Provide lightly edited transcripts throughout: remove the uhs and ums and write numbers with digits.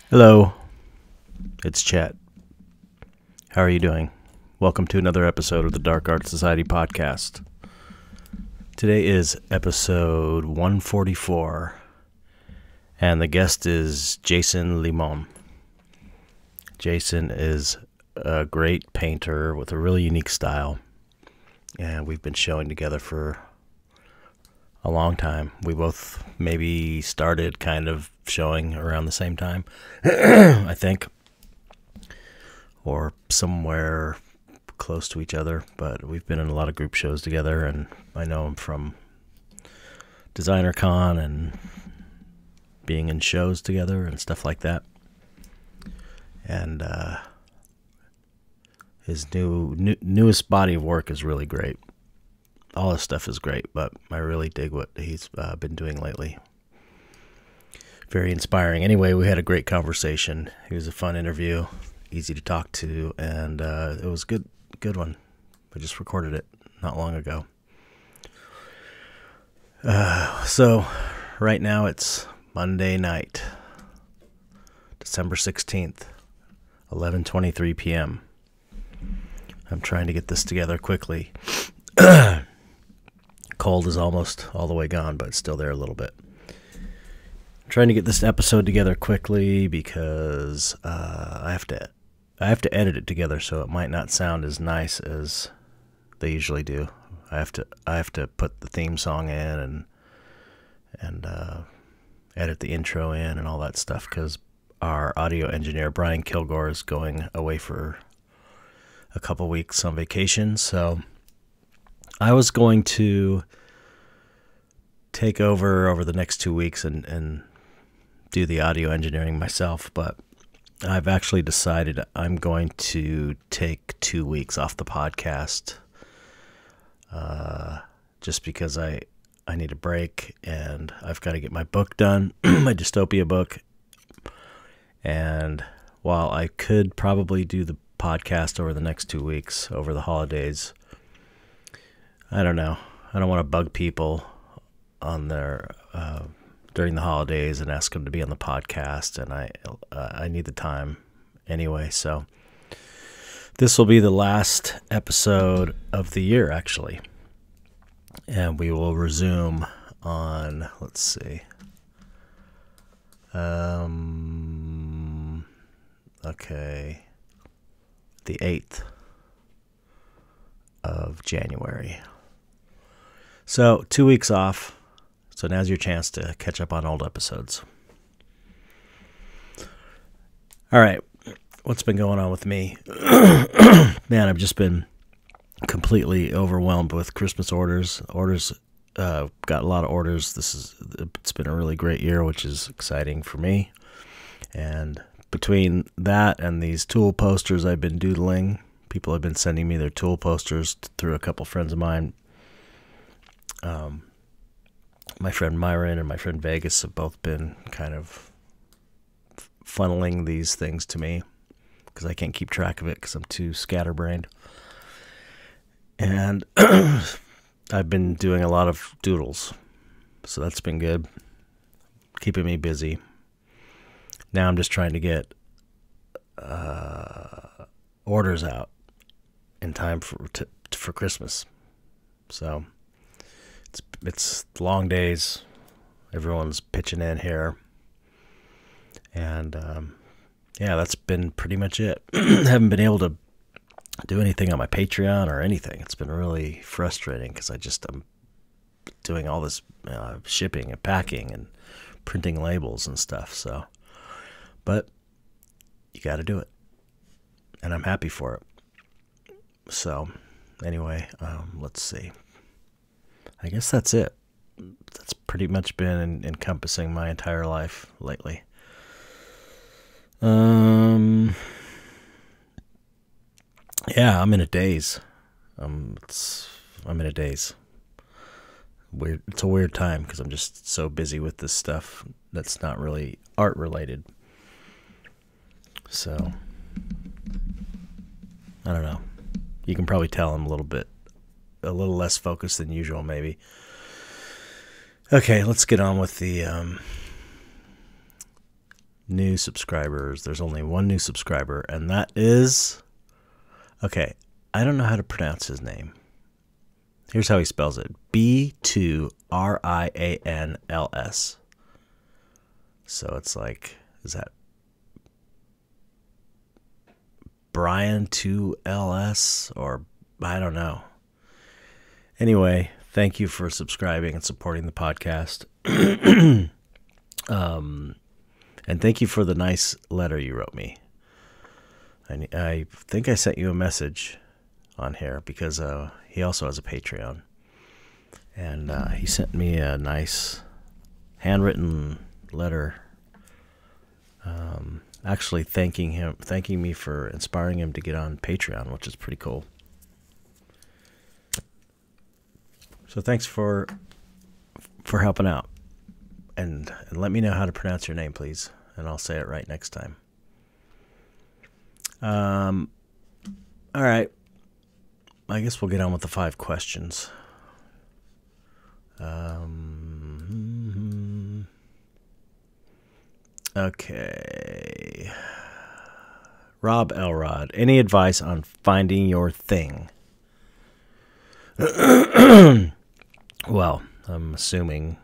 Hello, it's Chet. How are you doing? Welcome to another episode of the Dark Art Society podcast. Today is episode 144, and the guest is Jason Limon. Jason is a great painter with a really unique style, and we've been showing together for a long time. We both maybe started kind of showing around the same time, I think, or somewhere close to each other, but we've been in a lot of group shows together, and I know him from Designercon and being in shows together and stuff like that. And his newest body of work is really great. All his stuff is great, but I really dig what he's been doing lately. Very inspiring. Anyway, we had a great conversation. It was a fun interview, easy to talk to, and it was good one. I just recorded it not long ago. So right now it's Monday night, December 16th, 11:23 p.m. I'm trying to get this together quickly. Cold is almost all the way gone, but it's still there a little bit. I'm trying to get this episode together quickly because I have to edit it together, so it might not sound as nice as they usually do. I have to put the theme song in and edit the intro in and all that stuff because our audio engineer Brian Kilgore is going away for a couple weeks on vacation, so I was going to take over the next 2 weeks and do the audio engineering myself, but I've actually decided I'm going to take 2 weeks off the podcast just because I need a break, and I've got to get my book done, my dystopia book. And while I could probably do the podcast over the next 2 weeks, over the holidays, I don't know. I don't want to bug people on their during the holidays and ask them to be on the podcast, and I need the time anyway. So this will be the last episode of the year, actually, and we will resume on, let's see, okay, the 8th of January. So 2 weeks off. So now's your chance to catch up on old episodes. All right. What's been going on with me? Man, I've just been completely overwhelmed with Christmas orders. Got a lot of orders. It's been a really great year, which is exciting for me. And between that and these tool posters I've been doodling, people have been sending me their tool posters through a couple friends of mine. My friend Myron and my friend Vegas have both been kind of funneling these things to me because I can't keep track of it because I'm too scatterbrained. And I've been doing a lot of doodles, so that's been good, keeping me busy. Now I'm just trying to get orders out in time for Christmas. So it's long days. Everyone's pitching in here, and yeah, that's been pretty much it. Haven't been able to do anything on my Patreon or anything. It's been really frustrating because I'm doing all this shipping and packing and printing labels and stuff. So, but you got to do it, and I'm happy for it. So anyway, let's see. I guess that's it. That's pretty much been encompassing my entire life lately. Yeah, I'm in a daze. I'm in a daze. Weird. It's a weird time because I'm just so busy with this stuff that's not really art related. So I don't know. You can probably tell I'm a little less focused than usual, maybe. Okay, let's get on with the new subscribers. There's only one new subscriber, and that is... Okay, I don't know how to pronounce his name. Here's how he spells it. B2RIANLS. So it's like, is that Brian 2LS? Or I don't know. Anyway, thank you for subscribing and supporting the podcast. And thank you for the nice letter you wrote me. I think I sent you a message on here because he also has a Patreon. And he sent me a nice handwritten letter actually thanking me for inspiring him to get on Patreon, which is pretty cool. So thanks for helping out. And let me know how to pronounce your name, please, and I'll say it right next time. All right. I guess we'll get on with the 5 questions. Okay. Rob Elrod, any advice on finding your thing? Well, I'm assuming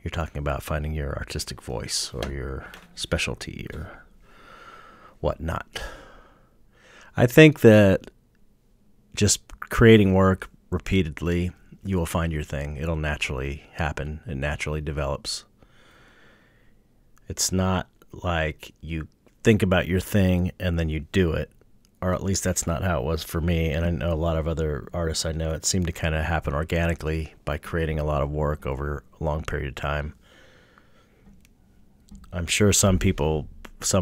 you're talking about finding your artistic voice or your specialty or whatnot. I think that just creating work repeatedly, you will find your thing. It'll naturally happen. It naturally develops. It's not like you think about your thing and then you do it, or at least that's not how it was for me. And I know a lot of other artists I know, it seemed to kind of happen organically by creating a lot of work over a long period of time. I'm sure some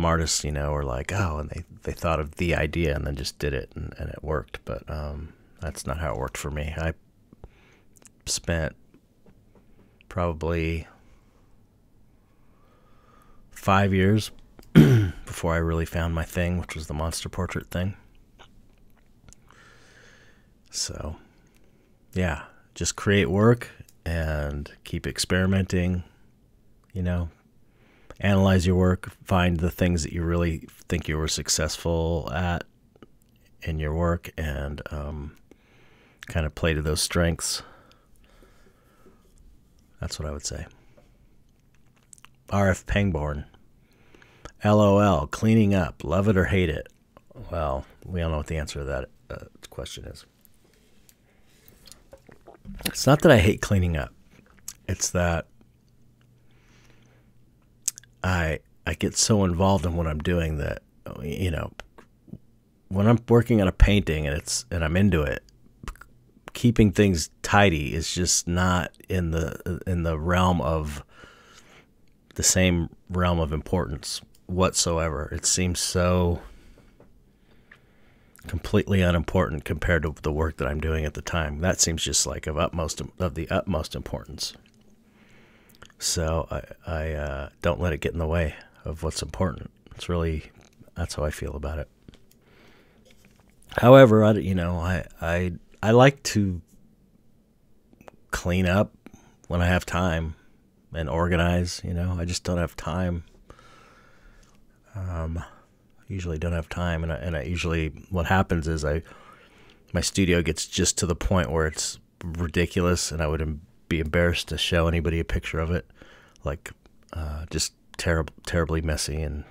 artists, you know, are like, oh, and they thought of the idea and then just did it and it worked. But that's not how it worked for me. I spent probably 5 years before I really found my thing, which was the monster portrait thing. So, yeah, just create work and keep experimenting, you know, analyze your work, find the things that you really think you were successful at in your work, and kind of play to those strengths. That's what I would say. RF Pangborn. LOL, cleaning up, love it or hate it? Well, we all know what the answer to that question is. It's not that I hate cleaning up. It's that I get so involved in what I'm doing that, you know, when I'm working on a painting and I'm into it, keeping things tidy is just not in the realm of the same realm of importance whatsoever. It seems so completely unimportant compared to the work that I'm doing at the time. That seems just like of the utmost importance. So I don't let it get in the way of what's important. That's how I feel about it. However, I like to clean up when I have time and organize. You know, I just don't have time. Usually don't have time, and I usually, what happens is my studio gets just to the point where it's ridiculous, and I would be embarrassed to show anybody a picture of it, like just terribly messy and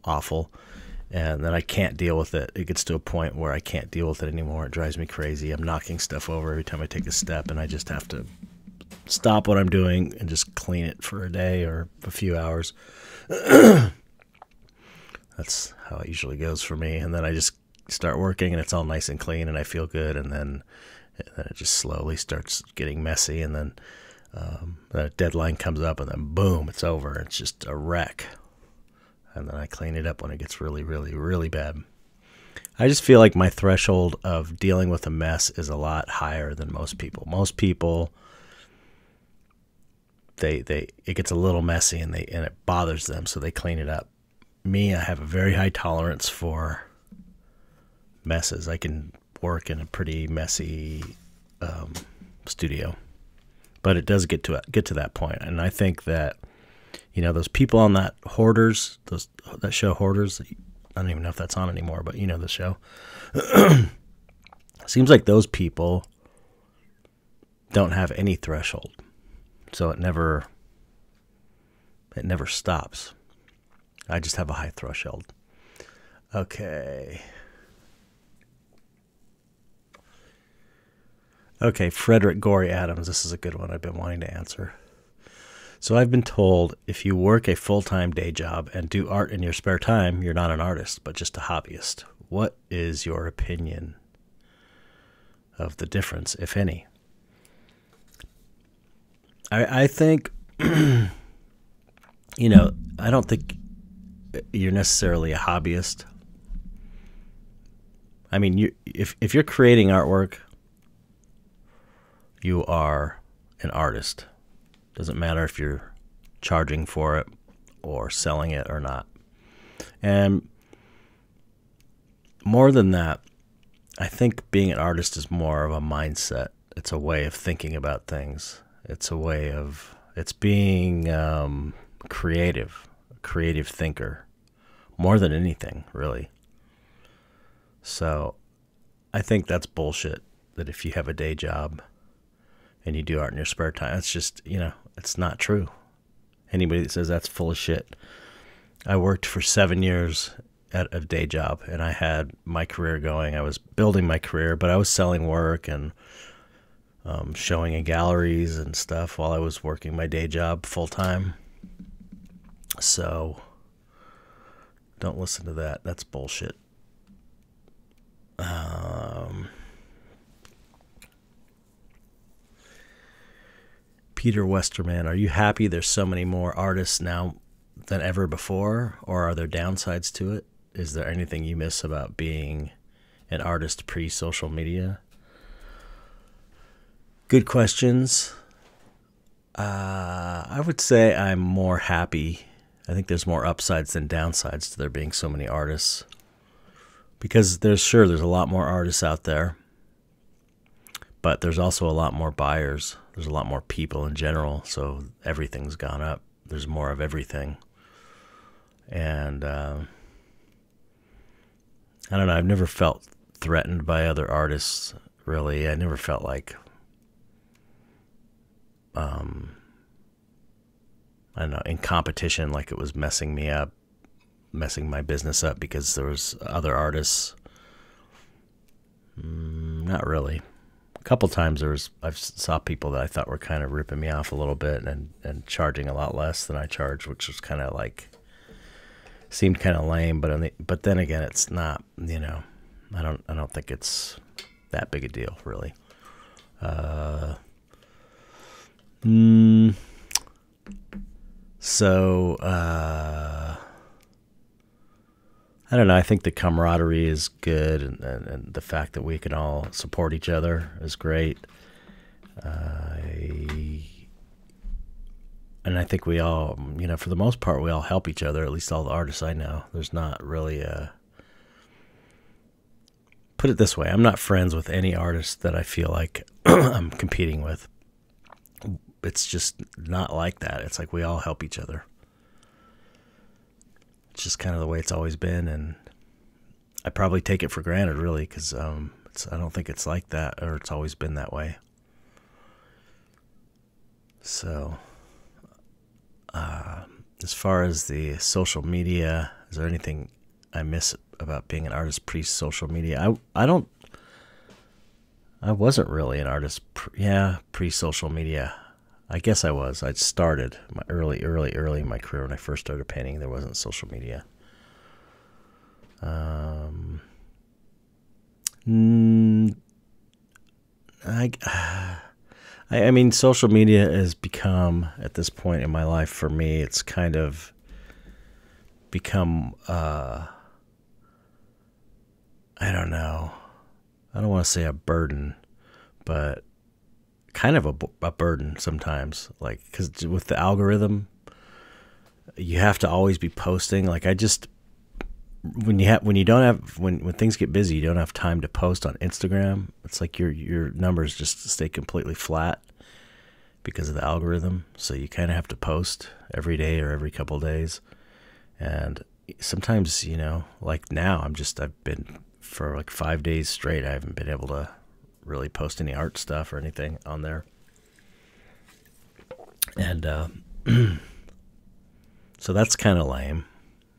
awful, and then I can't deal with it. It gets to a point where I can't deal with it anymore. It drives me crazy. I'm knocking stuff over every time I take a step, and I just have to stop what I'm doing and just clean it for a day or a few hours. That's how it usually goes for me. And then I just start working and it's all nice and clean and I feel good. And then it just slowly starts getting messy. And then the deadline comes up and then boom, it's over. It's just a wreck. And then I clean it up when it gets really, really, really bad. I just feel like my threshold of dealing with a mess is a lot higher than most people. Most people, it gets a little messy and it bothers them, so they clean it up. Me, I have a very high tolerance for messes. I can work in a pretty messy studio, but it does get to that point, and I think that You know, those people on that Hoarders, that show Hoarders. I don't even know if that's on anymore, but you know the show. Seems like those people don't have any threshold, so it never stops. I just have a high threshold. Okay. Okay, Frederick Gory Adams. This is a good one I've been wanting to answer. So I've been told if you work a full-time day job and do art in your spare time, you're not an artist, but just a hobbyist. What is your opinion of the difference, if any? I think, you know, I don't think you're necessarily a hobbyist. I mean, if you're creating artwork, you are an artist. Doesn't matter if you're charging for it or selling it or not. And more than that, I think being an artist is more of a mindset. It's a way of thinking about things. It's being creative, a creative thinker, more than anything, really. So I think that's bullshit, that if you have a day job and you do art in your spare time, it's just, you know, it's not true. Anybody that says that's full of shit. I worked for 7 years at a day job, and I had my career going. I was building my career, but I was selling work and showing in galleries and stuff while I was working my day job full time. So don't listen to that. That's bullshit. Peter Westerman, are you happy there's so many more artists now than ever before, or are there downsides to it? Is there anything you miss about being an artist pre-social media? Good questions. I would say I'm more happy. I think there's more upsides than downsides to there being so many artists, because there's a lot more artists out there, but there's also a lot more buyers. There's a lot more people in general, so everything's gone up. There's more of everything. And I don't know, I've never felt threatened by other artists, really. I never felt like, I don't know, in competition, like it was messing me up, messing my business up because there was other artists. Not really. A couple times I've saw people that I thought were kind of ripping me off a little bit and charging a lot less than I charged, which was kind of like, seemed kind of lame. But then again, it's not, you know, I don't think it's that big a deal, really. So I don't know. I think the camaraderie is good, and the fact that we can all support each other is great. And I think we all, you know, for the most part, we all help each other, at least all the artists I know. There's not really put it this way, I'm not friends with any artist that I feel like I'm competing with. It's just not like that. It's like we all help each other. It's just kind of the way it's always been, and I probably take it for granted, really, because I don't think it's like that, or it's always been that way. So, as far as the social media, is there anything I miss about being an artist pre-social media? I wasn't really an artist pre-social media. I guess I was. I started my early in my career when I first started painting. There wasn't social media. I mean, social media has become, at this point in my life, for me, it's kind of become, I don't know. I don't want to say a burden, but kind of a burden sometimes, like, because with the algorithm, you have to always be posting. Like, when things get busy, you don't have time to post on Instagram. It's like your numbers just stay completely flat, because of the algorithm. So you kind of have to post every day or every couple days. And sometimes, like now, I've been for like 5 days straight, I haven't been able to really post any art stuff or anything on there. And so that's kind of lame.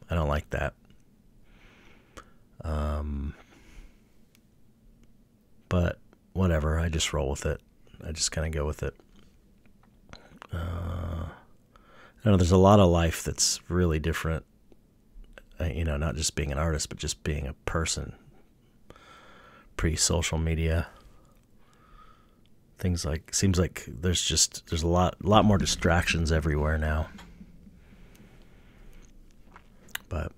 I don't like that. But whatever, I just roll with it. I just kind of go with it. I know there's a lot of life that's really different, not just being an artist, but just being a person pre-social media. Seems like there's a lot more distractions everywhere now. But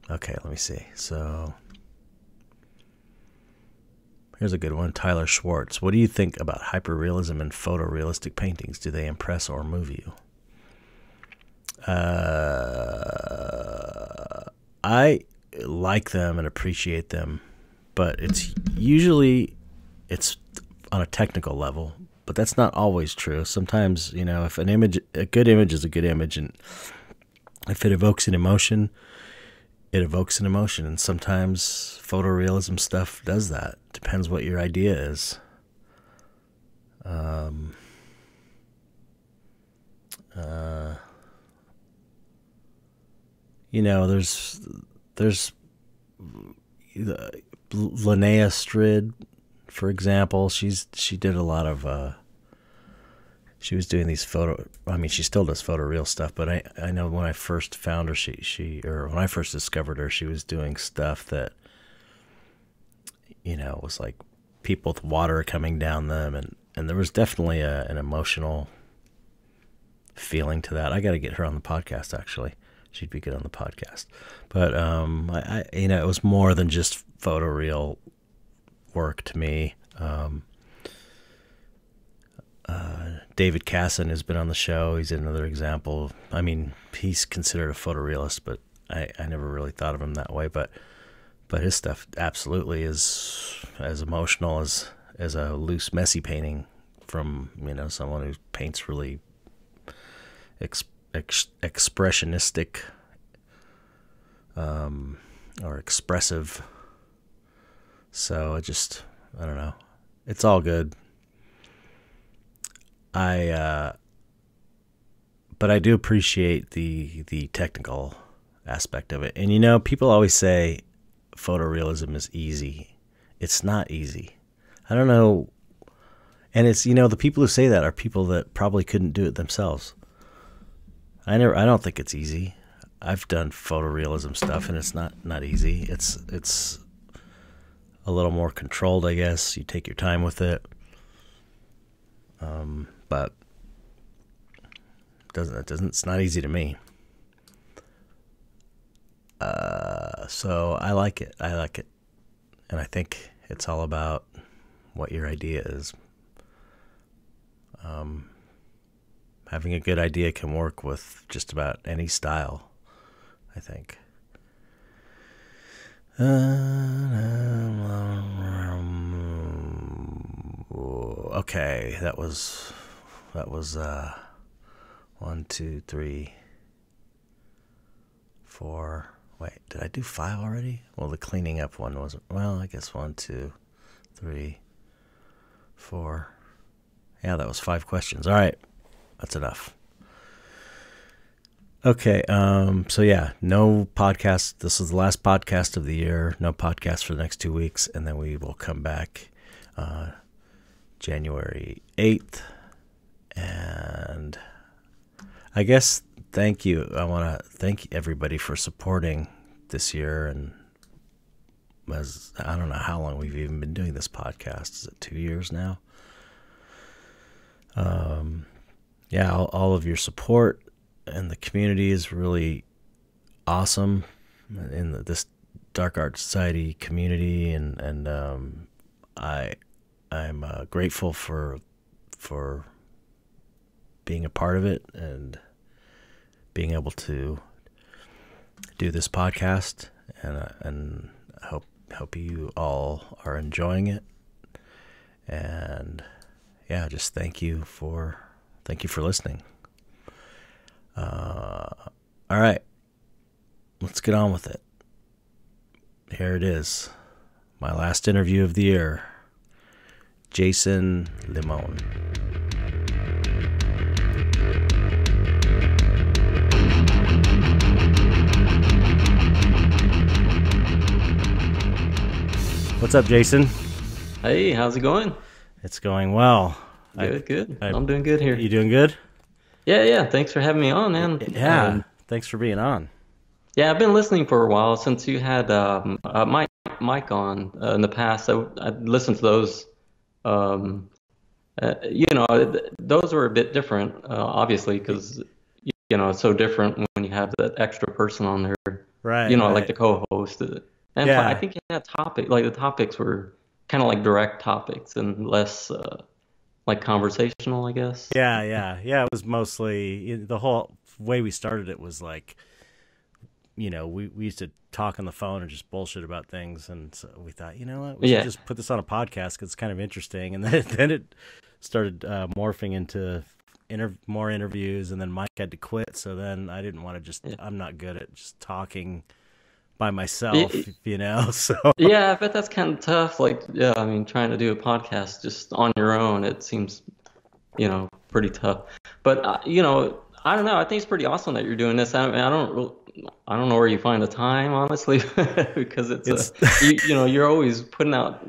okay, let me see. So here's a good one. Tyler Schwartz. What do you think about hyperrealism and photorealistic paintings? Do they impress or move you? I like them and appreciate them, but it's on a technical level, but that's not always true. Sometimes, if a good image is a good image, and if it evokes an emotion, it evokes an emotion. And sometimes photorealism stuff does that. Depends what your idea is. There's Linnea Strid, for example. She did a lot of she was doing these she still does photoreal stuff, but I know when I first found her, when I first discovered her, she was doing stuff that was like people with water coming down them, and there was definitely an emotional feeling to that. I got to get her on the podcast, actually. She'd be good on the podcast. But it was more than just photoreal work to me. David Casson has been on the show. He's another example. I mean, he's considered a photorealist, but I never really thought of him that way. But his stuff absolutely is as emotional as a loose, messy painting from someone who paints really expressionistic or expressive. So I don't know. It's all good. But I do appreciate the technical aspect of it. And people always say photorealism is easy. It's not easy. I don't know. And it's, the people who say that are people that probably couldn't do it themselves. I don't think it's easy. I've done photorealism stuff and it's not easy. It's a little more controlled, I guess. You take your time with it. But it's not easy to me. So I like it. And I think it's all about what your idea is. Having a good idea can work with just about any style, I think. Okay, that was 1, 2, 3, 4. Wait, did I do 5 already? Well, the cleaning up one wasn't. Well, I guess 1, 2, 3, 4. Yeah, that was 5 questions. All right, that's enough. Okay, so yeah, no podcast. This is the last podcast of the year. No podcast for the next 2 weeks, and then we will come back January 8th. And I guess thank you. I want to thank everybody for supporting this year. And I don't know how long we've even been doing this podcast. Is it 2 years now? Yeah, all of your support and the community is really awesome in this Dark Art Society community, and I'm grateful for being a part of it and being able to do this podcast, and hope you all are enjoying it. And yeah, just thank you for listening. All right, let's get on with it. Here it is, my last interview of the year. Jason Limon. What's up, Jason? Hey, how's it going? It's going well. Good. I'm doing good here. You doing good? Yeah. Thanks for having me on, man. Yeah, thanks for being on. Yeah, I've been listening for a while since you had Mike on in the past. I listened to those. Those were a bit different, obviously, because it's so different when you have that extra person on there. Right. Like the co-host. And yeah. I think you had the topics were kind of like direct topics and less like conversational, I guess. Yeah. It was mostly the whole way we started it was like, we used to talk on the phone and just bullshit about things, and so we thought, you know what, we should just put this on a podcast because it's kind of interesting, and then it started morphing into more interviews, and then Mike had to quit, so then I didn't want to I'm not good at just talking by myself, so. Yeah, I bet that's kind of tough. Like, yeah, I mean, trying to do a podcast just on your own, it seems, pretty tough. But, I don't know. I think it's pretty awesome that you're doing this. I don't know where you find the time, honestly, because it's you're always putting out,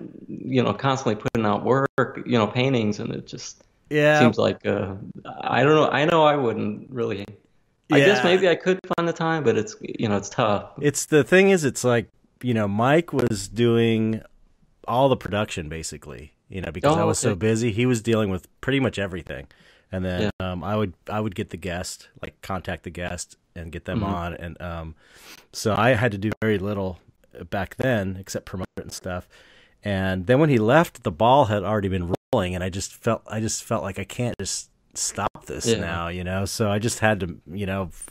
constantly putting out work, paintings, and it just seems like, I don't know. I know I wouldn't really. I guess maybe I could find the time, but it's it's tough. The thing is, it's like, Mike was doing all the production basically, because I was so busy. He was dealing with pretty much everything, and then I would get the guest, like contact the guest and get them on, and so I had to do very little back then except promote it and stuff. And then when he left, the ball had already been rolling, and I just felt like I can't just stop this now, so I just had to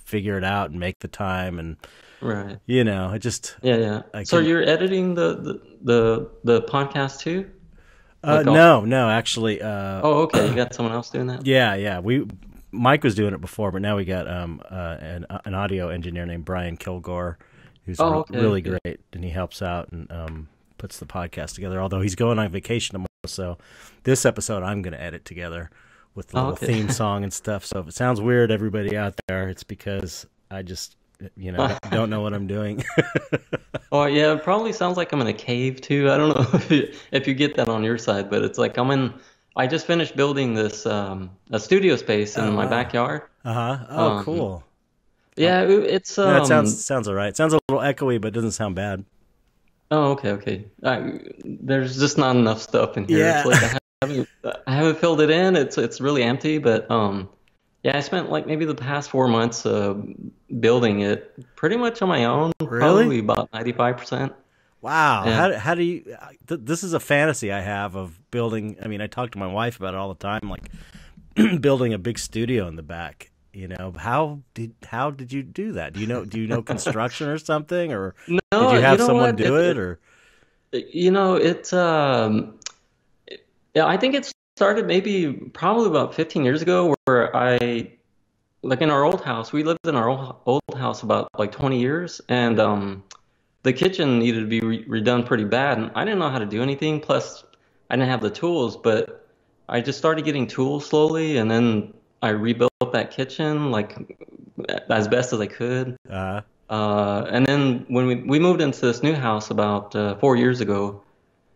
figure it out and make the time, and it just So you're editing the podcast too? No, actually. Okay, you got someone else doing that? Yeah. Mike was doing it before, but now we got an audio engineer named Brian Kilgore, who's really great, and he helps out and puts the podcast together. Although he's going on vacation tomorrow, so this episode I'm going to edit together with the little theme song and stuff. So if it sounds weird, everybody out there, it's because I just, don't know what I'm doing. Oh, yeah, it probably sounds like I'm in a cave, too. I don't know if you get that on your side, but it's like I just finished building this a studio space in my backyard. Oh, cool. Yeah, it's... that sounds all right. It sounds a little echoey, but it doesn't sound bad. Oh, okay. There's just not enough stuff in here. Yeah. It's like I haven't filled it in. It's really empty, but I spent like maybe the past 4 months building it pretty much on my own. Really? Probably about 95%. Wow. Yeah. How do you this is a fantasy I have of building. I mean, I talk to my wife about it all the time, like building a big studio in the back. How did you do that? Do you know construction or something, or no, did you have someone do it, or it's I think it started probably about 15 years ago, where like in our old house, we lived in our old house about like 20 years, and the kitchen needed to be redone pretty bad, and I didn't know how to do anything. Plus, I didn't have the tools, but I just started getting tools slowly, and then I rebuilt that kitchen like as best as I could. And then when we moved into this new house about 4 years ago,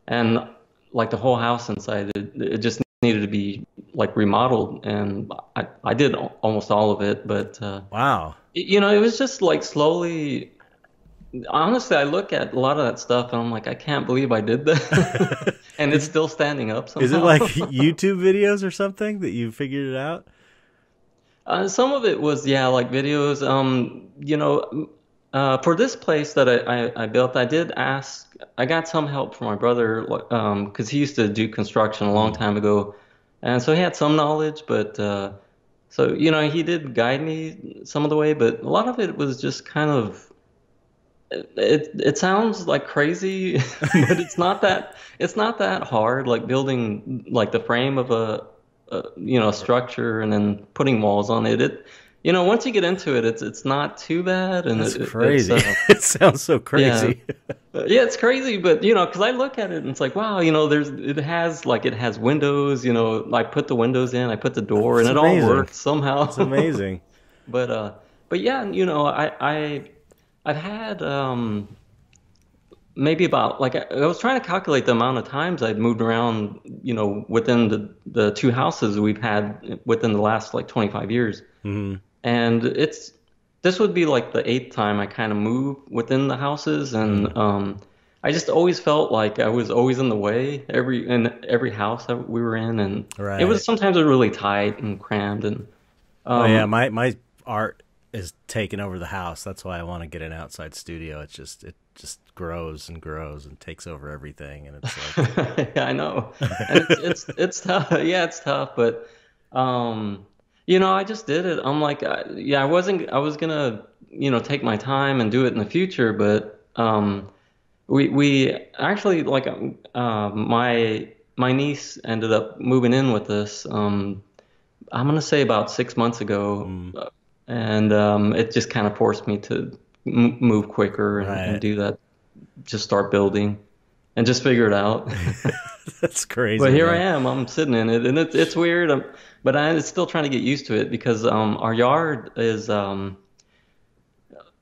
and like the whole house inside, it just needed to be like remodeled, and I did almost all of it. But wow, it was just like slowly. Honestly, I look at a lot of that stuff and I'm like, I can't believe I did that, and it's still standing up somehow. Is it like YouTube videos or something that you figured it out? Some of it was like videos. For this place that I built, I got some help from my brother, because he used to do construction a long time ago, and so he had some knowledge, but so he did guide me some of the way, but a lot of it was just kind of, it sounds like crazy, but it's not that hard, like building like the frame of a structure and then putting walls on it. Once you get into it, it's not too bad. And That's crazy. It sounds so crazy. Yeah, it's crazy, but because I look at it and it's like, wow, it has windows. I put the windows in, I put the door, and it all works somehow. It's amazing. But yeah, I've had maybe about like I was trying to calculate the amount of times I'd moved around, within the two houses we've had within the last like 25 years. Mm-hmm. And this would be like the eighth time I kind of moved within the houses, and I just always felt like I was always in the way in every house that we were in, and right. It was sometimes really tight and crammed, and oh yeah, my art is taking over the house. That's why I want to get an outside studio. It just grows and grows and takes over everything, and it's like yeah, I know, and it's tough. Yeah, it's tough, but I just did it. I'm like, I was gonna, take my time and do it in the future, but we actually like my niece ended up moving in with us. I'm gonna say about 6 months ago, and it just kind of forced me to move quicker and do that. Just start building and just figure it out. That's crazy. But here I am. I'm sitting in it, and it's weird. But I'm still trying to get used to it because our yard is like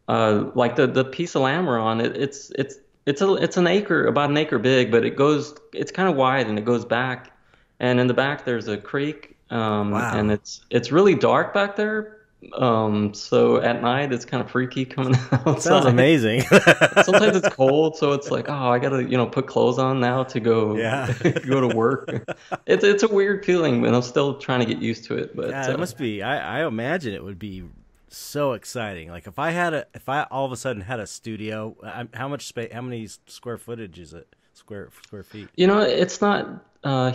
the piece of land we're on. It's an acre, about an acre big, but it's kind of wide and it goes back, and in the back there's a creek, wow. And it's really dark back there. So at night it's kind of freaky coming outside. Sounds amazing. Sometimes it's cold, so it's like, oh, I gotta, put clothes on now to go, go to work. It's a weird feeling, and I'm still trying to get used to it. But yeah, it must be. I imagine it would be so exciting. Like if I all of a sudden had a studio, how much space? How many square footage is it? Square feet? It's not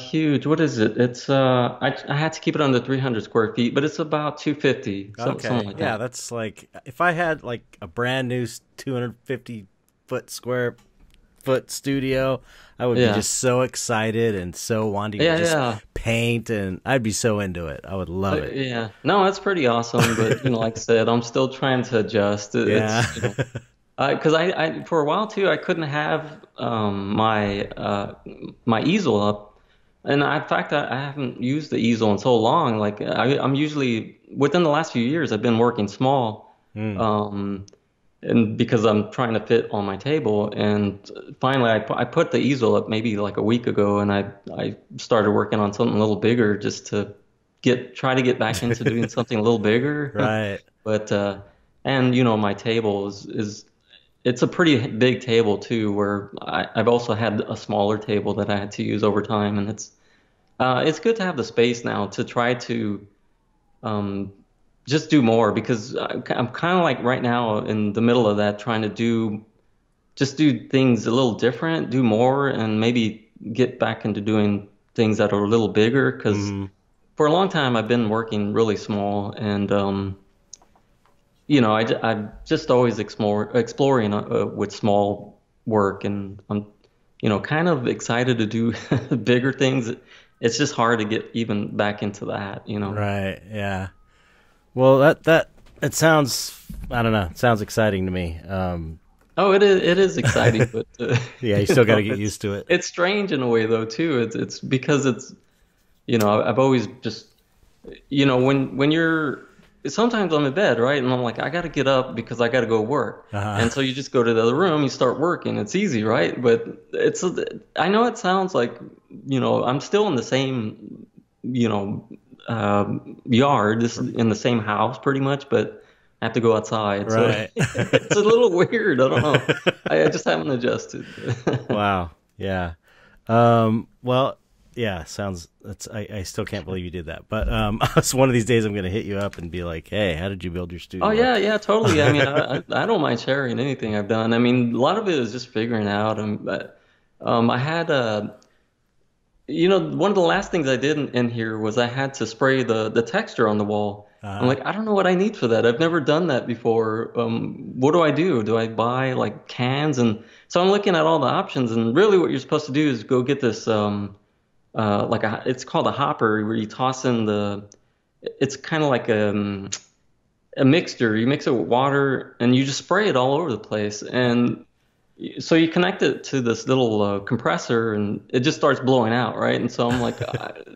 huge. What is it? It's I had to keep it under 300 square feet, but it's about 250. Okay. Something like that. That's like if I had like a brand new 250 square foot studio, I would be just so excited and so wanting to just paint, and I'd be so into it. I would love it. Yeah. No, it's pretty awesome, but like I said, I'm still trying to adjust. Because I for a while too, I couldn't have my easel up, and in fact I haven't used the easel in so long. Like I'm usually within the last few years I've been working small, and because I'm trying to fit on my table. And finally I put the easel up maybe like a week ago, and I started working on something a little bigger just to try to get back into doing something a little bigger. Right. But and my table is it's a pretty big table too, where I've also had a smaller table that I had to use over time, and it's good to have the space now to try to just do more, because I'm kind of like right now in the middle of that, trying to do things a little different, do more, and maybe get back into doing things that are a little bigger, because for a long time I've been working really small, and I'm just always exploring with small work, and I'm, kind of excited to do bigger things. It's just hard to get even back into that, Right. Yeah. Well, it sounds, I don't know, it sounds exciting to me. Oh, it is exciting, but yeah, you still got to get used to it. It's strange in a way though too. It's because it's, I've always just, when you're. Sometimes I'm in bed, right? And I'm like, I got to get up because I got to go work. And so you just go to the other room, you start working. It's easy, right? But I know it sounds like, I'm still in the same, yard, in the same house pretty much, but I have to go outside. Right. So it's a little weird. I don't know. I just haven't adjusted. Wow. Yeah. Well, yeah, I still can't believe you did that. But so one of these days I'm going to hit you up and be like, hey, how did you build your studio? Oh, yeah, totally. I mean, I don't mind sharing anything I've done. I mean, a lot of it is just figuring out. But I had one of the last things I did in here was I had to spray the texture on the wall. I'm like, I don't know what I need for that. I've never done that before. What do I do? Do I buy like cans? And so I'm looking at all the options, and really what you're supposed to do is go get this it's called a hopper where you toss in it's kind of like a mixture. You mix it with water and you just spray it all over the place. And so you connect it to this little compressor and it just starts blowing out, right? And so I'm like,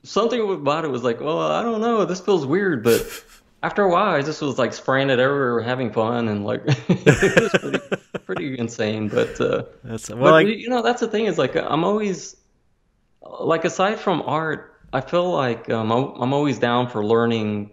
something about it was like, well, I don't know, this feels weird. But after a while, I just was like spraying it everywhere, having fun, and like it was pretty insane. But that's the thing is like I'm always like aside from art, I feel like I'm always down for learning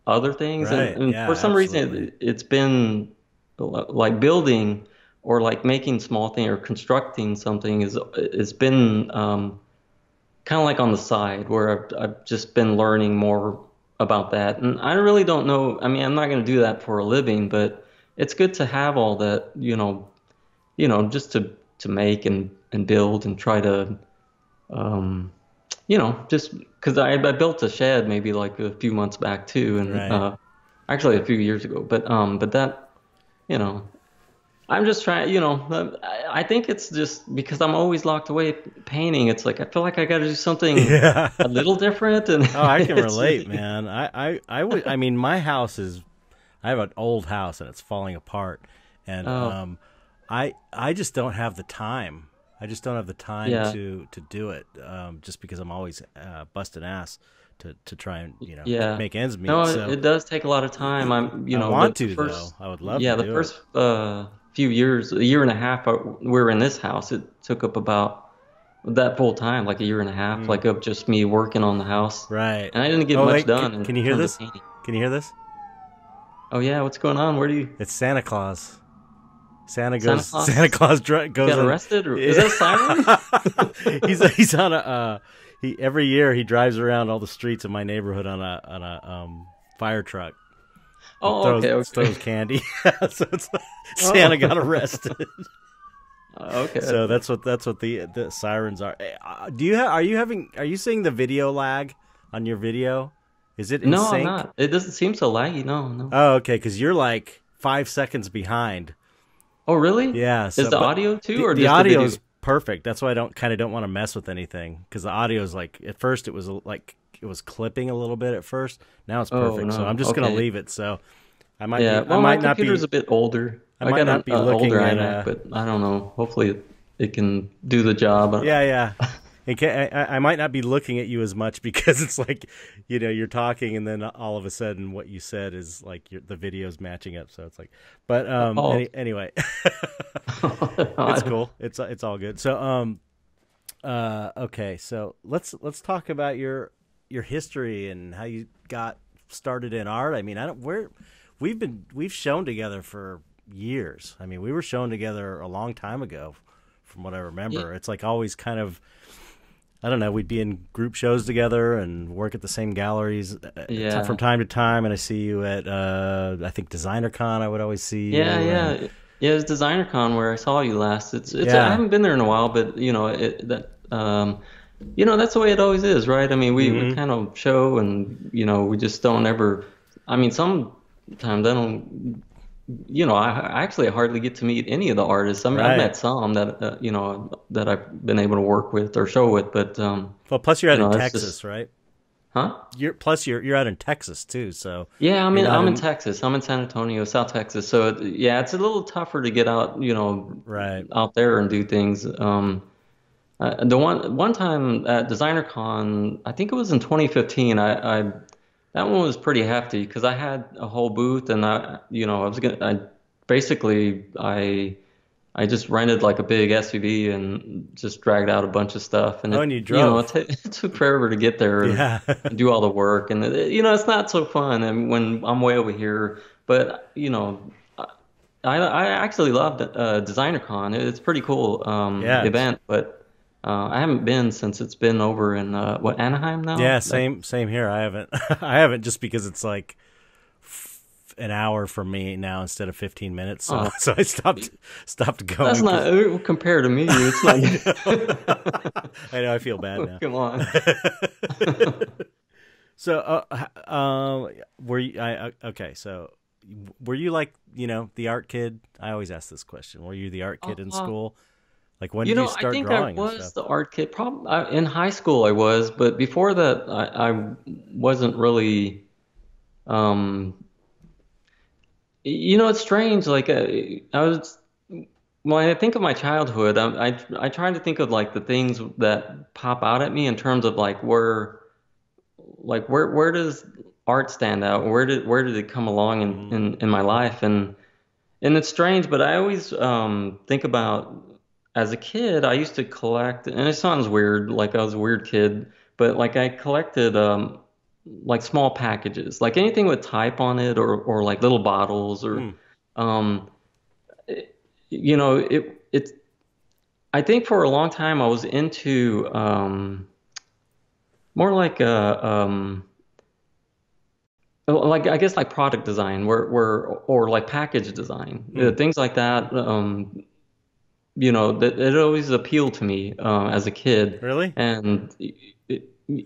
other things, and Yeah, for some absolutely. reason it's been like building or like making small thing or constructing something is it's been kind of like on the side where I've just been learning more about that, and I really don't know. I mean, I'm not going to do that for a living, but it's good to have all that, just to make and build and try to just because I built a shed maybe like a few months back too, and Right. actually a few years ago. But that, you know, I'm just trying. I think it's just because I'm always locked away painting. It's like I feel like I got to do something Yeah. a little different, and Oh, I can it's relate, man. I mean, my house is, I have an old house and it's falling apart, and oh I just don't have the time. I just don't have the time yeah, to do it, just because I'm always busting ass to try and yeah. make ends No, meet. it, So it does take a lot of time. I'm, I the, want the to though. first, I would love to yeah, the do it. first few years, a year and a half, we were in this house. It took up about that full time, like a year and a half, Mm, like of just me working on the house, right. and I didn't get Oh much wait, done in can you hear terms of this? painting. Can you hear this? Oh yeah, what's going on? Where do you, It's Santa Claus. Santa Santa Claus Claus goes got on. arrested, or is that a siren? He's on a he every year he drives around all the streets of my neighborhood on a fire truck and Oh, okay, okay. throws candy. So it's like Santa Oh, got arrested. okay. So that's what the sirens are. Are you seeing the video lag on your video? Is it in No, I'm sync? not. It doesn't seem so laggy. No, no. Oh, okay, because you're like 5 seconds behind. Oh, really? Yeah. Is So, the but audio too, the or the just the audio video? is perfect. That's why I don't want to mess with anything, because the audio is like, at first it was like it was clipping a little bit at first. Now it's Oh perfect. So no. I'm just gonna Okay. leave it. So Yeah. I Well, my might not computer's be a bit older. I I might got not an be older looking at iMac, but I don't know. Hopefully, it can do the job. yeah, yeah. I might not be looking at you as much because it's like, you're talking and then all of a sudden what you said is like the video's matching up. So it's like, but Oh. anyway, it's cool. It's all good. So okay. So let's talk about your history and how you got started in art. I mean, we've shown together for years. I mean, we were shown together a long time ago, from what I Yeah. remember. It's like always kind of, I don't know, we'd be in group shows together and work at the same galleries from Yeah. time to time. And I see you at, I think Designercon. I would always see Yeah. you, and Yeah. Yeah. It's DesignerCon where I saw you last. It's. I yeah, haven't been there in a while, but that's the way it always is, right? I mean, we hmm kind of show, and we just don't ever. I mean, sometimes I don't. I actually hardly get to meet any of the artists. I mean, I've right. met some that that I've been able to work with or show with, but Well, plus you're out in it's just, Texas, right? huh? You're out in Texas too, so Yeah, you're not I'm in in, Texas. I'm in San Antonio, South Texas. So yeah, it's a little tougher to get out, right. out there and do things. The one time at DesignerCon, I think it was in 2015. I that one was pretty hefty because I had a whole booth, and I was gonna, I just rented like a big SUV and just dragged out a bunch of stuff, and Oh, and you drove. it took forever to get there and Yeah. do all the work, and it's not so fun. And when I'm way over here, but I actually loved DesignerCon. It's a pretty cool Yeah. event, but I haven't been since it's been over in Anaheim Yeah, now. same here. I haven't I haven't, just because it's like an hour from me now instead of 15 minutes. So Oh, so I stopped that's going, not 'cause compared to me. It's not. I know I feel bad now. Come on. So were you okay, so were you like, the art kid? I always ask this question. Were you the art kid in Uh, school? Like when did you I start think I drawing and was stuff? the art kid. Probably in high school I was, but before that I wasn't really. Um, it's strange. Like I was when I think of my childhood, I try to think of like the things that pop out at me in terms of where does art stand out? Where did it come along Hmm. in my life? And it's strange, but I always think about as a kid, I used to collect, and it sounds weird, like I was a weird kid, but like I collected like small packages, like anything with type on it, or like little bottles, or Hmm. um, it, you know, it. I think for a long time I was into more like I guess like product design, where or like package design, Hmm. things like that. That it always appealed to me as a kid, Really? and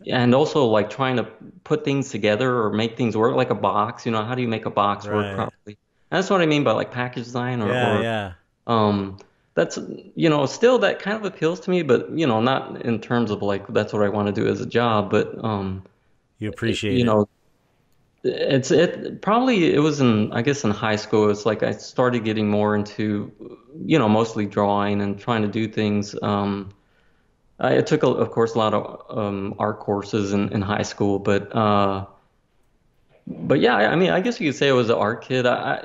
and also like trying to put things together or make things work like a box. How do you make a box work Right. properly? And that's what I mean by like package design Yeah, or yeah. um, that's still that kind of appeals to me, but not in terms of like that's what I want to do as a job, but You appreciate you it. know it probably it was in I guess in high school. It's like I started getting more into mostly drawing and trying to do things. I took of course a lot of art courses in high school, but yeah, I mean I guess you could say I was an art kid. I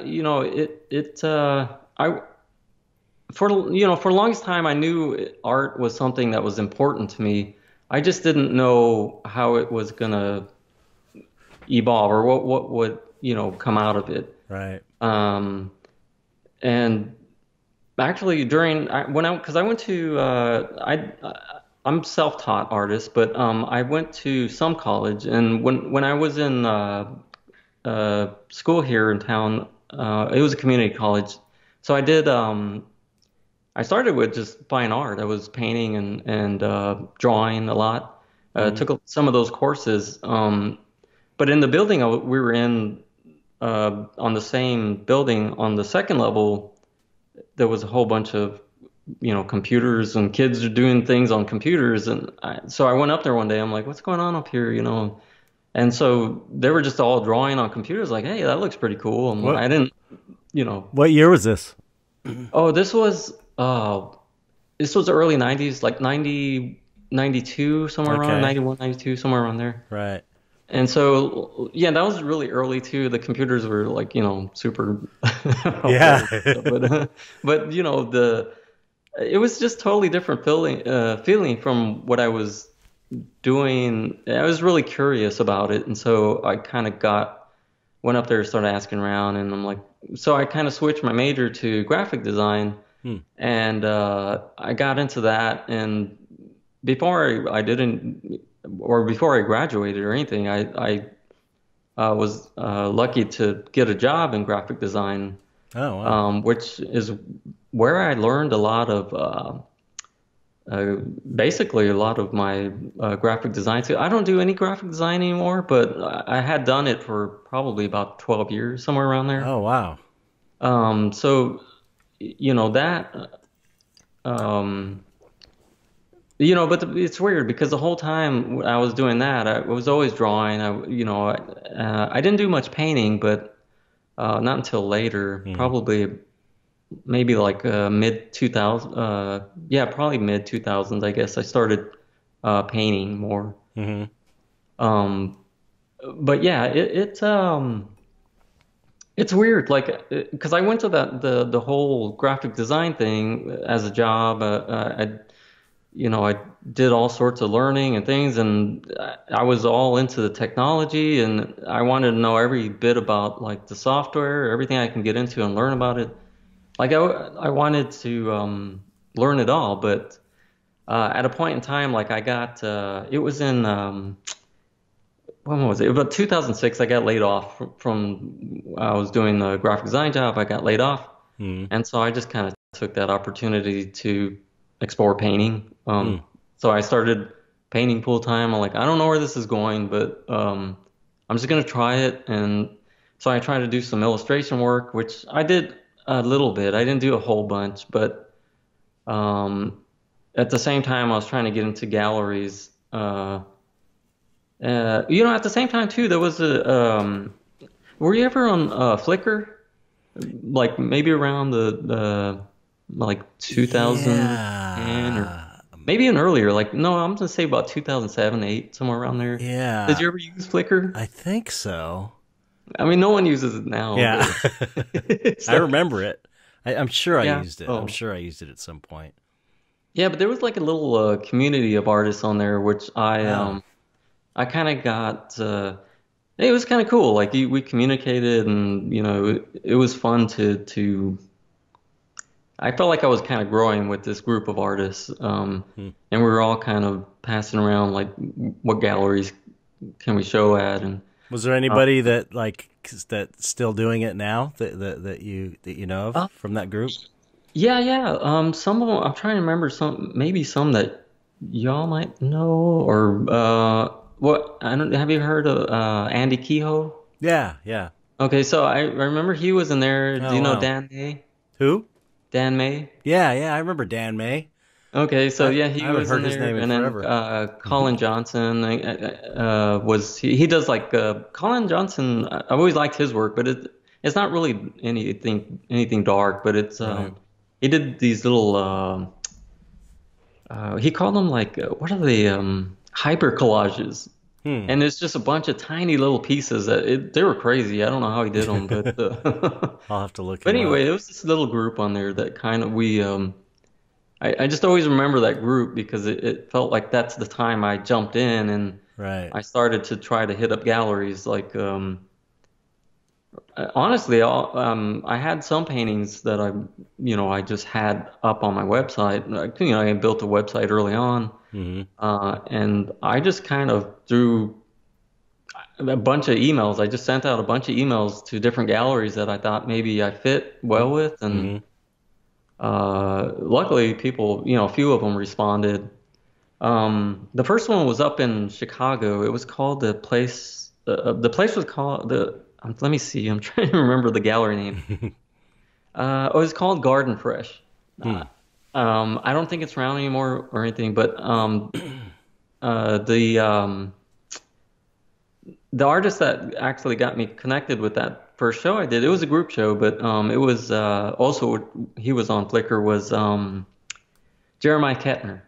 for the longest time I knew art was something that was important to me. I just didn't know how it was gonna evolve or what would come out of it. Right. Um, and actually, when because I went to I'm self-taught artist, but I went to some college, and when I was in school here in town, it was a community college, so I started with just fine art. I was painting and drawing a lot. Hmm. Took some of those courses, but in the building we were in on the same building on the second level. There was a whole bunch of computers and kids are doing things on computers and so I went up there one day. I'm like, what's going on up here, and so they were just all drawing on computers like, hey, that looks pretty cool. I What didn't you know what year was this? oh, this was early 90s, like 90 92, somewhere around Okay. 91 92, somewhere around there. Right. And so, yeah, that was really early too. The computers were like, super Yeah. old, but it was just totally different feeling from what I was doing. I was really curious about it, and so I kind of went up there, started asking around, and I'm like, so I kind of switched my major to graphic design, Hmm. and I got into that, and before I graduated or anything, I was lucky to get a job in graphic design, Oh, wow. which is where I learned a lot of basically a lot of my graphic design. So I don't do any graphic design anymore, but I had done it for probably about 12 years, somewhere around there. Oh, wow. So that. Um, but it's weird because the whole time I was doing that, I was always drawing. I didn't do much painting, but not until later, Hmm. probably maybe like mid 2000, yeah, probably mid 2000s, I guess I started painting more. Hmm. Um, but yeah, it's weird, like because I went to the whole graphic design thing as a job. I did all sorts of learning and things, and I was all into the technology, and I wanted to know every bit about like the software, everything I can get into and learn about it. Like I wanted to learn it all, but at a point in time, like I got it was in when was it? About 2006, I got laid off from I was doing the graphic design job. I got laid off, Hmm. and so I just kind of took that opportunity to explore painting. Hmm. So I started painting full time. I'm like, I don't know where this is going, but I'm just gonna try it. And so I tried to do some illustration work, which I did a little bit. I didn't do a whole bunch, but Um, at the same time, I was trying to get into galleries. At the same time too, there was a. Were you ever on Flickr? Like maybe around the like 2010 or Yeah. maybe even earlier. Like no, I'm gonna say about 2007, 8, somewhere around there. Did Yeah. you ever use Flickr? I think so. I mean, no one uses it now, Yeah. but I so remember it. I'm sure I yeah. used it. I'm Oh, sure I used it at some point. yeah. But there was like a little community of artists on there, which Oh. I kind of got. It was kind of cool. Like we communicated, and it was fun to. I felt like I was kind of growing with this group of artists, Hmm. and we were all kind of passing around like what galleries can we show at, and Was there uh, anybody that that's still doing it now that you know of uh, from that group? yeah, yeah. Some of them I'm trying to remember maybe some that y'all might know, or what I don't. Have you heard of Andy Kehoe? Yeah, yeah. Okay, so I remember he was in there. Do Oh you know wow. Dan May? Who? Dan May? Yeah, yeah. I remember Dan May. Okay, so yeah, I he haven't was in heard his there, name in and then forever. Colin Johnson was he does like Colin Johnson. I've always liked his work, but it's not really anything dark, but it's Right. he did these little he called them like what are they hyper collages, Hmm. and it's just a bunch of tiny little pieces they were crazy. I don't know how he did them, but I'll have to look but him up. anyway, it was this little group on there that kind of we I just always remember that group because it felt like that's the time I jumped in and Right. I started to try to hit up galleries. Like, honestly, I had some paintings that I just had up on my website. I built a website early on, Hmm. and I just kind of threw a bunch of emails. I just sent out a bunch of emails to different galleries that I thought maybe I fit well with, and Hmm. luckily, people, a few of them responded. The first one was up in Chicago. It was called the place. The place was called the. Let me see. I'm trying to remember the gallery name. It was called Garden Fresh. Hmm. I don't think it's around anymore or anything, but uh, the um, the artist that actually got me connected with that first show I did, it was a group show, but it was also he was on Flickr was Jeremiah Kettner.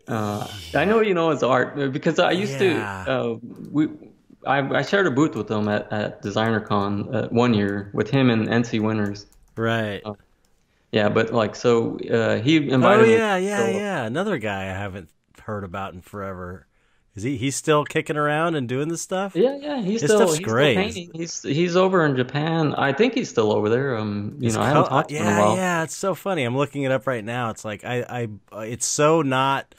I know you know his art because I used to Yeah. we I shared a booth with him at Designercon 1 year with him and NC Winners. Right. Uh, yeah, but like so he Oh invited me to yeah, yeah, show up. yeah. Another guy I haven't heard about in forever. Is he's still kicking around and doing this stuff? Yeah, yeah, His stuff's he's still great. painting. He's over in Japan. I think he's still over there. I haven't talked to him in a Yeah, while. yeah, it's so funny. I'm looking it up right now. It's like it's so not,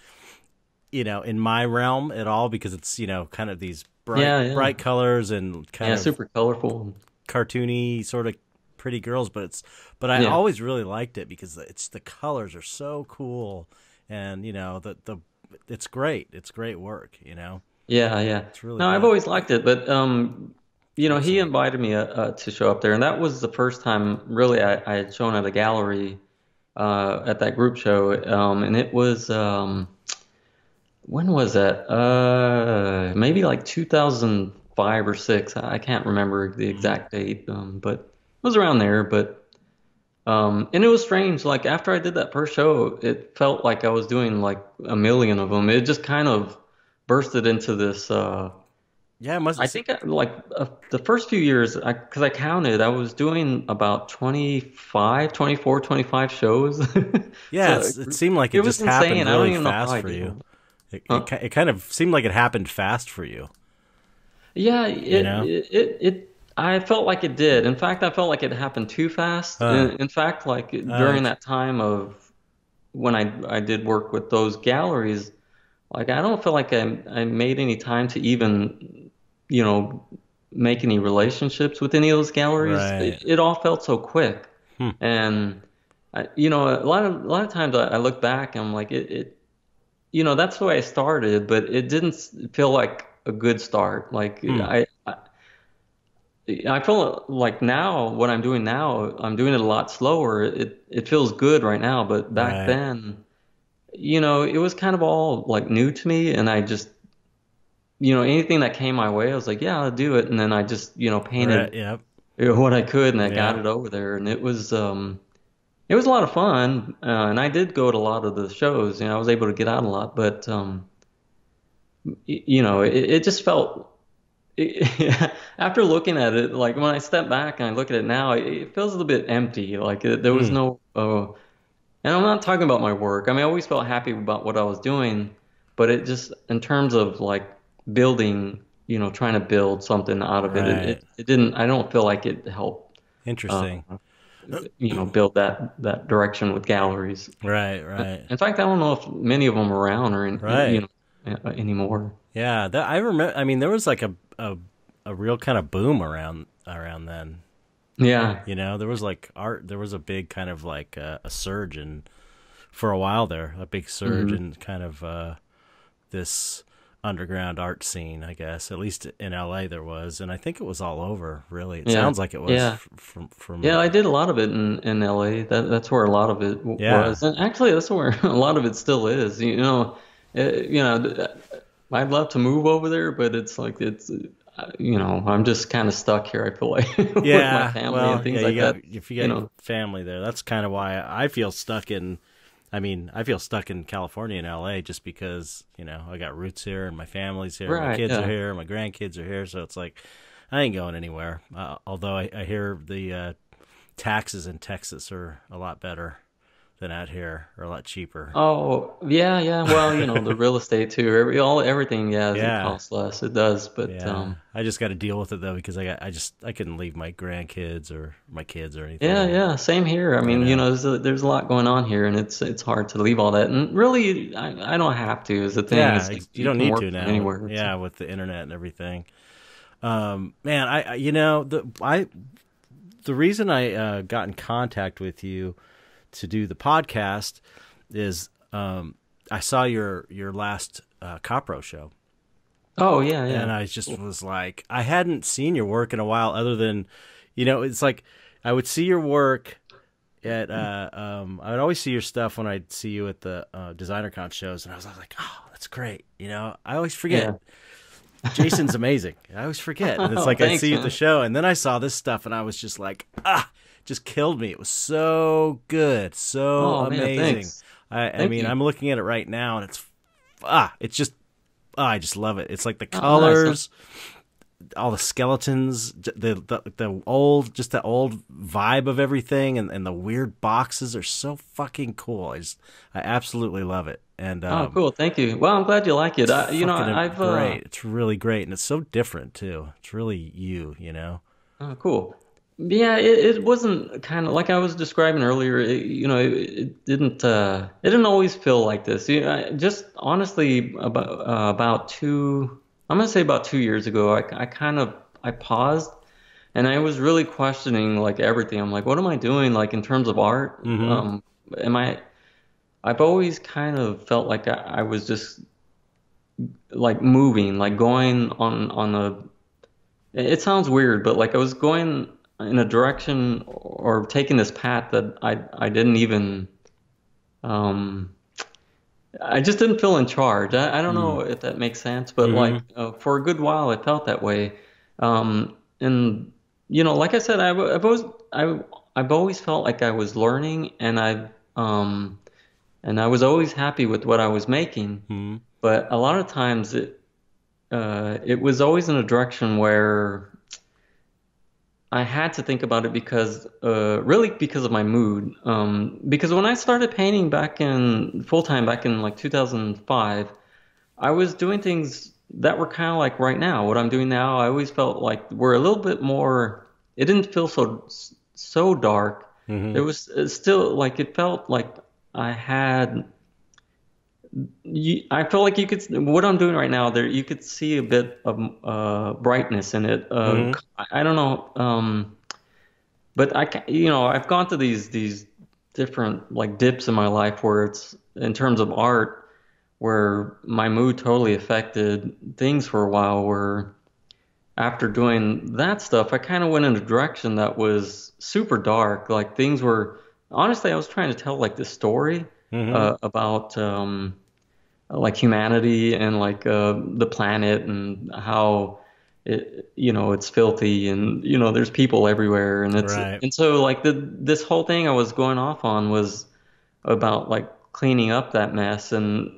in my realm at all because it's, kind of these Yeah, yeah, bright colors and kind yeah, of super colorful. cartoony sort of pretty girls, but I Yeah, always really liked it because the colors are so cool and, the it's great. It's great work. yeah, yeah. It's really No, I've good. always liked it, but he Excellent. invited me to show up there, and that was the first time really I had shown at a gallery at that group show, and it was when was that? Maybe like 2005 or six. I can't remember the Hmm. exact date, but it was around there. But and it was strange. Like after I did that first show, it felt like I was doing like a million of them. It just kind of bursted into this. Yeah, it I must. think the first few years, because I counted, I was doing about 25, 24, 25 shows. Yeah, So it seemed like it it was just happened insane. I don't really even know how fast I for did you. them. It Huh? it kind of seemed like it happened fast for you. Yeah, You know? I felt like it did. In fact, I felt like it happened too fast. Uh, In fact, like during okay. that time of when I did work with those galleries, like I don't feel like I made any time to even, you know, make any relationships with any of those galleries. Right. It all felt so quick, Hmm. and a lot of times I look back and I'm like that's the way I started, but it didn't feel like a good start. Like Hmm. I feel like now what I'm doing now, I'm doing it a lot slower. It feels good right now, but back Right. then, it was kind of all like new to me, and I just, anything that came my way, I was like, yeah, I'll do it, and then I just, Right. painted Yep. what I could, and I got Yep. it over there, and it was a lot of fun, and I did go to a lot of the shows. I was able to get out a lot, but it just felt. After looking at it, like when I step back and I look at it now, it feels a little bit empty. Like there was Mm. no, and I'm not talking about my work. I mean, I always felt happy about what I was doing, but it just, in terms of like building, trying to build something out of it, Right. it didn't, I don't feel like it helped, uh, Interesting. build that direction with galleries. Right. Right. In fact, I don't know if many of them are around or, Right. anymore. Yeah. That I remember. I mean, there was like a real kind of boom around then. Yeah. There was like art. There was a big kind of like a surge in for a while there. A big surge Hmm. in kind of this underground art scene. I guess at least in L.A. there was, and I think it was all over. Really, it Yeah. sounds like it was Yeah. from. Yeah, I did a lot of it in LA. That's where a lot of it Yeah. was, and actually, that's where a lot of it still is. I'd love to move over there, but it's like I'm just kind of stuck here. I feel like with my Yeah, family and well, yeah, things like that. if you You got your know, family there, that's kind of why I feel stuck in. I mean, I feel stuck in California and LA just because I got roots here and my family's here, my right? kids are Yeah. here, my grandkids are here, so it's like I ain't going anywhere. Although I hear the taxes in Texas are a lot better than out here, or a lot cheaper. Oh, yeah, yeah. Well, the real estate too. Everything. Yeah, it Yeah, costs less. It does, but yeah. I just got to deal with it though because I couldn't leave my grandkids or my kids or yeah, anything. yeah, same here. I You mean, know. there's a lot going on here, and it's hard to leave all that. And really, I don't have to. Is the thing. Yeah, It's like you you don't can need work to from now. anywhere. Yeah, So. with the internet and everything. Man, the reason I got in contact with you to do the podcast is I saw your last Copro show, Oh yeah, and yeah. I just was like, I hadn't seen your work in a while, other than, it's like I would see your work at I would always see your stuff when I'd see you at the Designercon shows, and I was like, oh, that's great. I always forget. Yeah. Jason's amazing. I always forget. And it's Oh, like I see thanks, you at the man. show, and then I saw this stuff, and I was just like, just killed me. It was so good, so Oh man, amazing. thanks. I Thank mean, you. I'm looking at it right now, and it's just, I just love it. It's like the Oh, nice. colors, all the skeletons, the old, just the old vibe of everything, and the weird boxes are so fucking cool. I absolutely love it. And Oh, cool. Thank you. Well, I'm glad you like it. it's fucking I've great. It's really great, and it's so different too. It's really you. oh, cool. Yeah, it wasn't kind of like I was describing earlier. It didn't always feel like this. Just honestly about I'm gonna say about 2 years ago, I kind of I paused and I was really questioning like everything. I'm like, what am I doing like in terms of art? Mm-hmm. Am I? I've always kind of felt like I was just like moving, like going on a. It sounds weird, but like I was going in a direction or taking this path that I didn't even um I just didn't feel in charge. I don't know if that makes sense, but Mm-hmm. like for a good while I felt that way. And like I said, I've always felt like I was learning, and I was always happy with what I was making. Mm-hmm. But a lot of times it was always in a direction where I had to think about it because really because of my mood. Because when I started painting back in full time back in like 2005, I was doing things that were kind of like right now. What I'm doing now, I always felt like we're a little bit more. It didn't feel so dark. Mm-hmm. There was still like it felt like I had. I feel like you could, what I'm doing right now, there you could see a bit of brightness in it. Mm-hmm. I don't know, but I've gone through these different like dips in my life where it's in terms of art, where my mood totally affected things for a while. Where after doing that stuff, I kind of went in a direction that was super dark. Like things were, honestly, I was trying to tell like this story Mm-hmm. about like humanity and like the planet and how it's filthy and there's people everywhere and Right. so like this whole thing I was going off on was about like cleaning up that mess and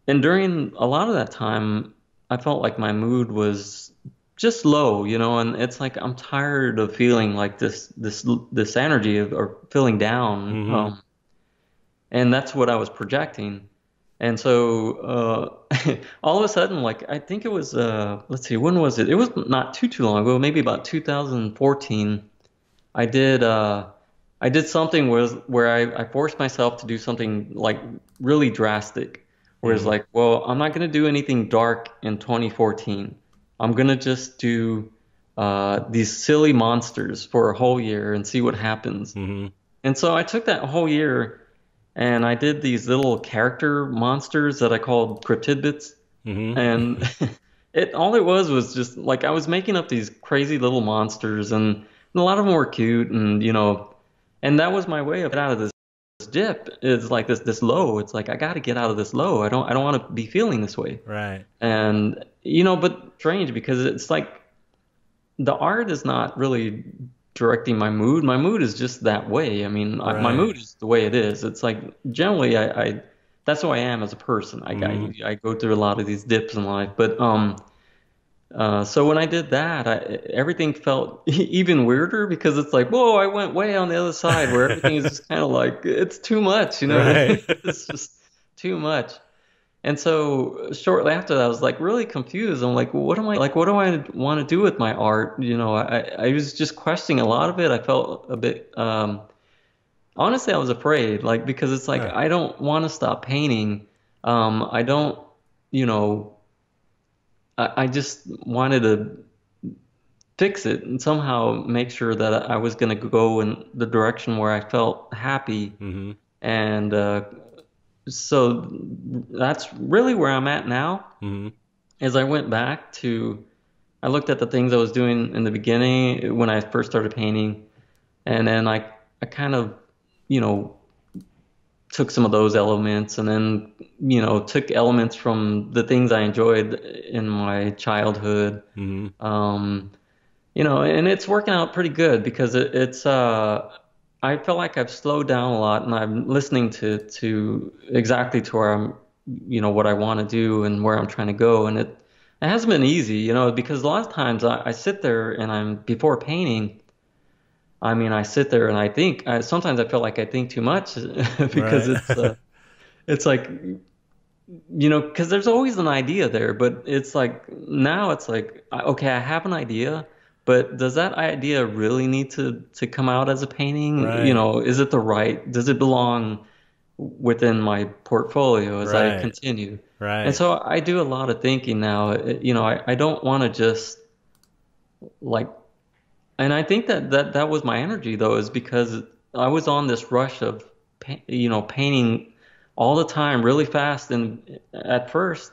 during a lot of that time, I felt like my mood was just low, and it's like I'm tired of feeling like this energy of or feeling down, Mm-hmm. and that's what I was projecting. And so all of a sudden, like I think it was let's see, when was it? It was not too long ago, maybe about 2014. I did uh, I did something where I forced myself to do something like really drastic. Whereas Mm-hmm. like, well, I'm not gonna do anything dark in 2014. I'm gonna just do these silly monsters for a whole year and see what happens. Mm-hmm. And so I took that whole year and I did these little character monsters that I called cryptidbits. Mm-hmm. And it all it was just like I was making up these crazy little monsters and a lot of them were cute and and that was my way of get out of this dip. It's like this low. It's like I got to get out of this low. I don't want to be feeling this way. Right. And but strange because it's like the art is not really directing my mood. My mood is just that way. I mean, my Right. mood is the way it is. It's like generally I that's who I am as a person. Mm-hmm. I go through a lot of these dips in life, but so when I did that, everything felt even weirder because it's like, whoa, I went way on the other side where everything is just kind of like it's too much, you know what I Right. mean? It's just too much. And so shortly after that, I was like really confused. I'm like, what am I like? What do I want to do with my art? I was just questioning a lot of it. I felt a bit, honestly, I was afraid, like because it's like Huh. I don't want to stop painting. I don't, you know, I just wanted to fix it and somehow make sure that I was going to go in the direction where I felt happy. Mm-hmm. And so that's really where I'm at now. Mm-hmm. As I went back to, I looked at the things I was doing in the beginning when I first started painting, and then I kind of, you know, took some of those elements and then, took elements from the things I enjoyed in my childhood. Mm-hmm. And it's working out pretty good because I feel like I've slowed down a lot and I'm listening to exactly to where I'm, what I want to do and where I'm trying to go. And it hasn't been easy, because a lot of times I sit there and before painting, I mean, I sit there and sometimes I feel like I think too much because Right. it's like, because there's always an idea there, but it's like now it's like, okay, I have an idea, but does that idea really need to come out as a painting? Right. Is it does it belong within my portfolio as I Right. continue? And Right. so I do a lot of thinking now. I don't want to just like, and I think that was my energy though, is because I was on this rush of, painting all the time really fast. And at first,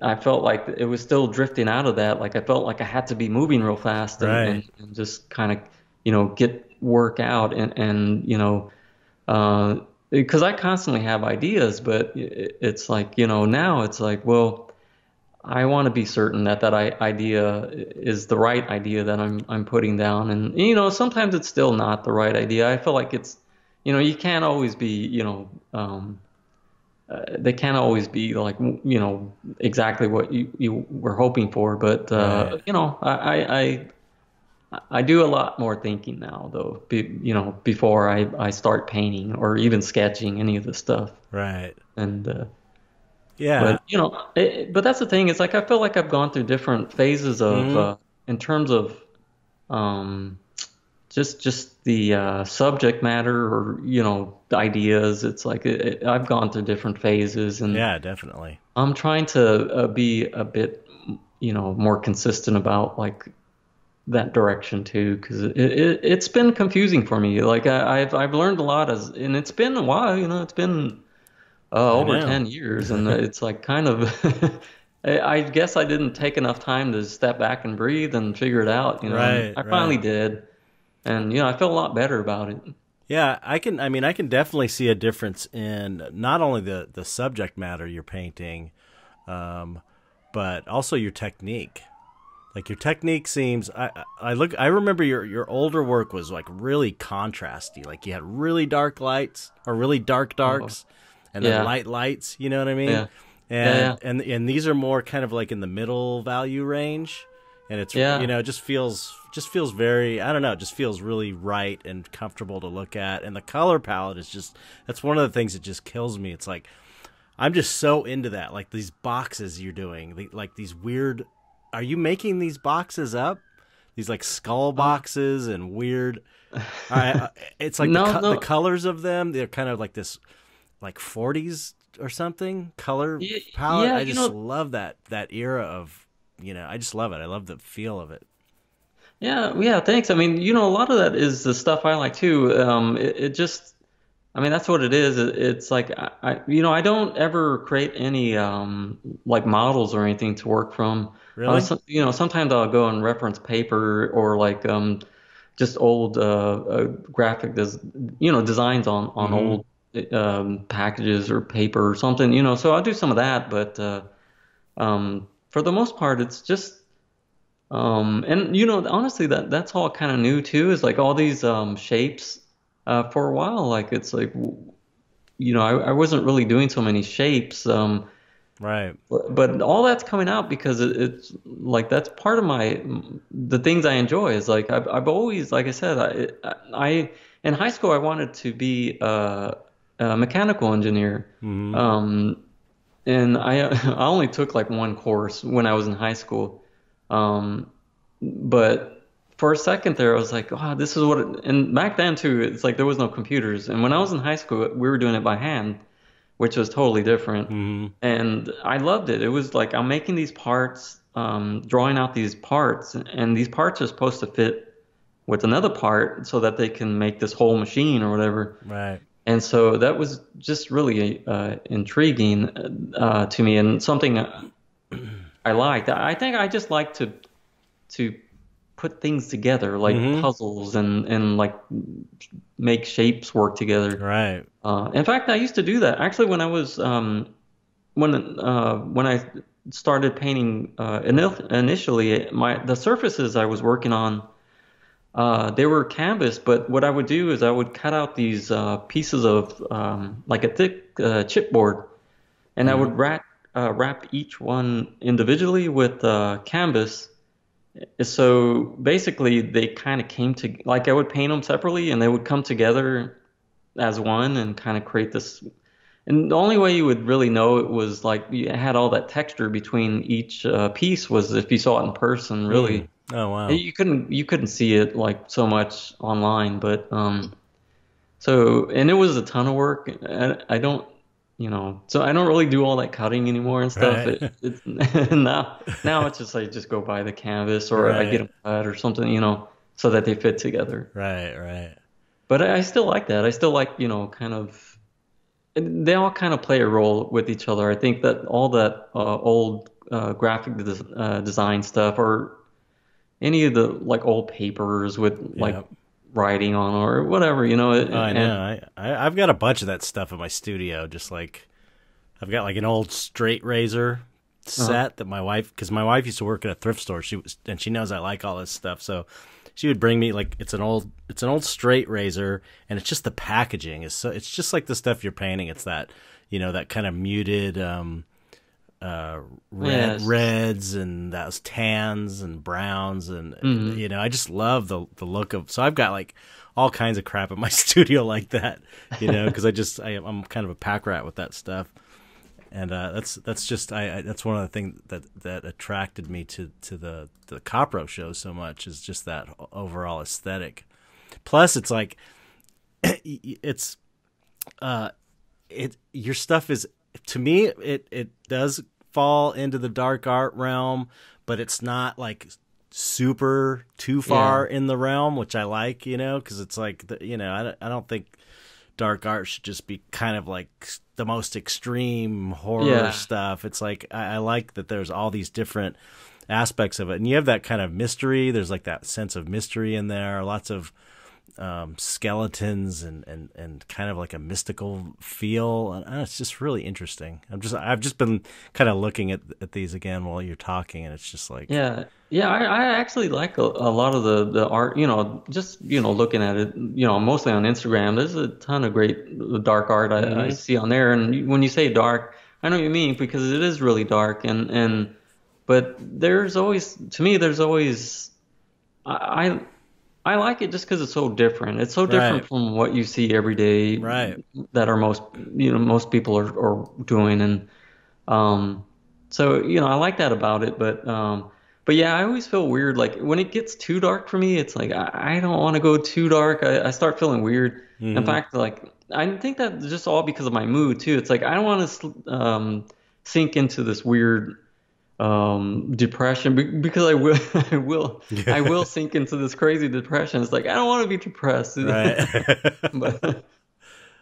I felt like it was still drifting out of that. Like I felt like I had to be moving real fast Right. and just kind of, get work out and because I constantly have ideas, but it's like, now it's like, well, I want to be certain that idea is the right idea that I'm putting down. And, sometimes it's still not the right idea. I feel like it's, you can't always be, they can't always be like, exactly what you were hoping for. But, Right. I do a lot more thinking now, though, before I start painting or even sketching any of the stuff. Right. And, Yeah. but but that's the thing. It's like I feel like I've gone through different phases of, Mm-hmm. in terms of, um, just the subject matter or the ideas. It's like I've gone through different phases, and Yeah, definitely. I'm trying to be a bit more consistent about like that direction too, because it's been confusing for me. Like I've learned a lot and it's been a while. It's been I over know. 10 years, and it's like kind of I guess I didn't take enough time to step back and breathe and figure it out, and Right, I finally right. did. And, I feel a lot better about it. Yeah, I mean, I can definitely see a difference in not only the subject matter you're painting, um, but also your technique. Like your technique seems, I remember your older work was like really contrasty. Like you had really dark lights or really dark Oh, darks, and then yeah, light lights. You know what I mean? yeah, yeah, And yeah, and these are more kind of like in the middle value range, and it's yeah. it just feels very, I don't know, it just feels really right and comfortable to look at. And the color palette is just, that's one of the things that just kills me. It's like I'm just so into that. Like these boxes you're doing, like these weird. Are you making these boxes up? These like skull Uh, boxes and weird. I it's like no, the no. colors of them. They're kind of like this, like 40s or something color palette. Yeah, I just love that era of. I just love it. I love the feel of it. yeah, yeah. Thanks. I mean, a lot of that is the stuff I like too. It just, I mean, that's what it is. It's like I don't ever create any like models or anything to work from. Really? Sometimes I'll go and reference paper or like just old graphic designs on Mm-hmm. old packages or paper or something. So I'll do some of that, but for the most part, it's just and honestly, that's all kind of new too. Is like all these shapes. For a while, like it's like I wasn't really doing so many shapes. Right. But all that's coming out because it's like that's part of the things I enjoy is like I've always, like I said, I in high school I wanted to be a mechanical engineer. Mm-hmm. Um, and I only took like one course when I was in high school. But for a second there, I was like, oh, this is and back then too, it's like there was no computers. And when I was in high school, we were doing it by hand, which was totally different. Mm-hmm. And I loved it. It was like I'm making these parts, drawing out these parts, and these parts are supposed to fit with another part so that they can make this whole machine or whatever. Right. And so that was just really intriguing to me and something I liked. I think I just like to put things together like Mm-hmm. puzzles and like make shapes work together. Right. In fact, I used to do that actually when I was when I started painting initially. The surfaces I was working on they were canvas, but what I would do is I would cut out these pieces of like a thick chipboard, and I Mm-hmm. would wrap each one individually with canvas. So basically, they kind of came to like I would paint them separately, and they would come together as one and kind of create this. And the only way you would really know it was like you had all that texture between each piece was if you saw it in person, Mm. really. Oh wow. You couldn't see it like so much online, but so and it was a ton of work. I don't so I don't really do all that cutting anymore and stuff. Right. It's now it's just I just go buy the canvas or I get Right. them cut or something, so that they fit together. Right. Right. But I still like that. I still like, kind of they all kind of play a role with each other. I think that all that old graphic design stuff or any of the like old papers with like Yeah. writing on or whatever, Oh, I and know. I've got a bunch of that stuff in my studio. Just like I've got like an old straight razor uh, set that my wife, because my wife used to work at a thrift store. She knows I like all this stuff, so she would bring me like it's an old straight razor, and it's just the packaging is so, it's just like the stuff you're painting. It's that that kind of muted uh yes. reds and those tans and browns, and Hmm. I just love the look of, so I've got like all kinds of crap in my studio like that, because I'm kind of a pack rat with that stuff. And that's just that's one of the things that attracted me to the Copro show so much, is just that overall aesthetic. Plus it's like it's your stuff is, to me, it does fall into the dark art realm, but it's not like super too Yeah. far in the realm, which I like, because it's like I don't think dark art should just be kind of like the most extreme horror stuff. It's like I like that there's all these different aspects of it, and you have that kind of mystery. There's like that sense of mystery in there. Lots of skeletons and kind of like a mystical feel, and it's just really interesting. I've just been kind of looking at these again while you're talking, and it's just like I actually like a lot of the art, just looking at it, mostly on Instagram. There's a ton of great dark art I see on there, and when you say dark, I know what you mean, because it is really dark, but there's always, to me, I like it just because it's so different. It's so different from what you see every day, that are most people are doing, and so I like that about it. But yeah, I always feel weird. Like when it gets too dark for me, it's like I don't want to go too dark. I start feeling weird. In fact, like I think that's just all because of my mood too. It's like I don't want to sink into this weird depression, because I will sink into this crazy depression. It's like I don't want to be depressed,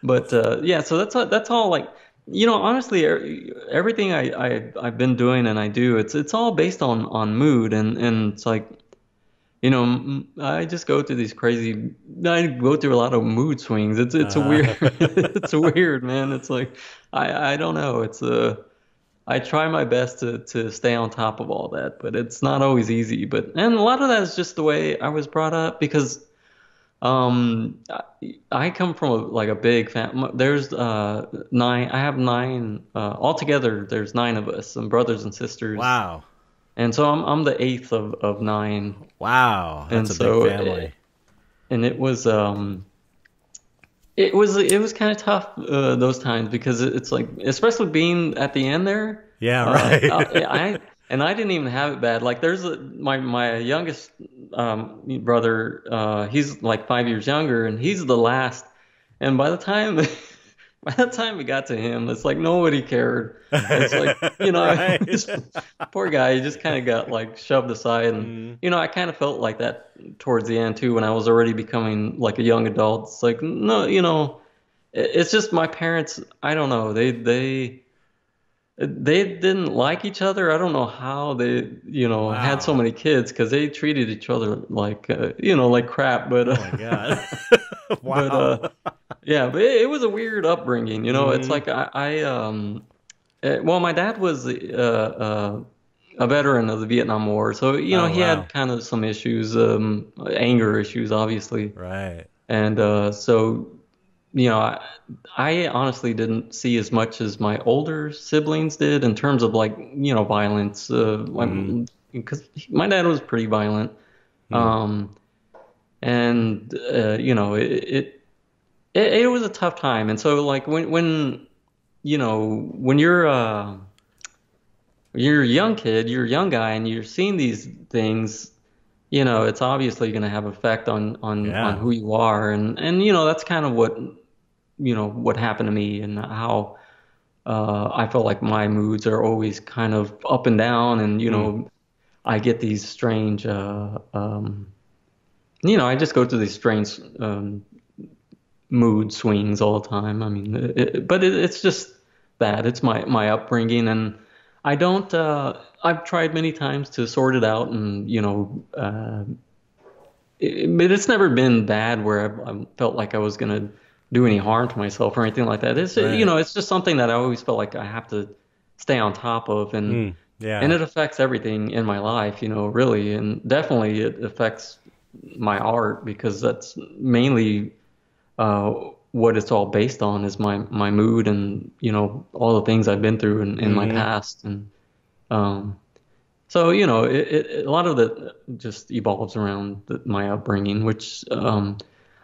but yeah, so that's all like, honestly, everything I've been doing and I do, it's all based on mood, and it's like, I just go through I go through a lot of mood swings. It's a weird it's a weird, man. It's like I don't know, I try my best to stay on top of all that, but it's not always easy. And a lot of that is just the way I was brought up, because I come from a big family. There's nine. I have nine altogether. There's 9 of us, some brothers and sisters. Wow. And so I'm the 8th of 9. Wow, that's a big family. And it was kind of tough those times, because it's like, especially being at the end there. Yeah, right. I didn't even have it bad. Like there's my youngest brother. He's like 5 years younger, and he's the last. And by the time we got to him, it's like nobody cared. It's like this poor guy, he just kind of got like shoved aside, and I kind of felt like that towards the end too, when I was already becoming like a young adult. It's like, no, it's just my parents. I don't know. They didn't like each other. I don't know how they, had so many kids, because they treated each other like, like crap. But oh my God. Wow. But but it was a weird upbringing. It's like well, my dad was a veteran of the Vietnam War, so he had kind of some issues, anger issues, obviously. Right. And so. I honestly didn't see as much as my older siblings did in terms of like, violence. Because my dad was pretty violent. And it was a tough time. And so like when you're a young kid, you're a young guy, and you're seeing these things, it's obviously going to have effect on who you are. And that's kind of what happened to me, and how I feel like my moods are always kind of up and down, and I get these strange I just go through these strange mood swings all the time. I mean, it's just that it's my upbringing, and I don't I've tried many times to sort it out, and but it's never been bad where I felt like I was gonna do any harm to myself or anything like that. It's it's just something that I always felt like I have to stay on top of, and and it affects everything in my life, really, and definitely it affects my art, because that's mainly what it's all based on, is my mood, and all the things I've been through in my past, and so a lot of it just evolves around my upbringing, which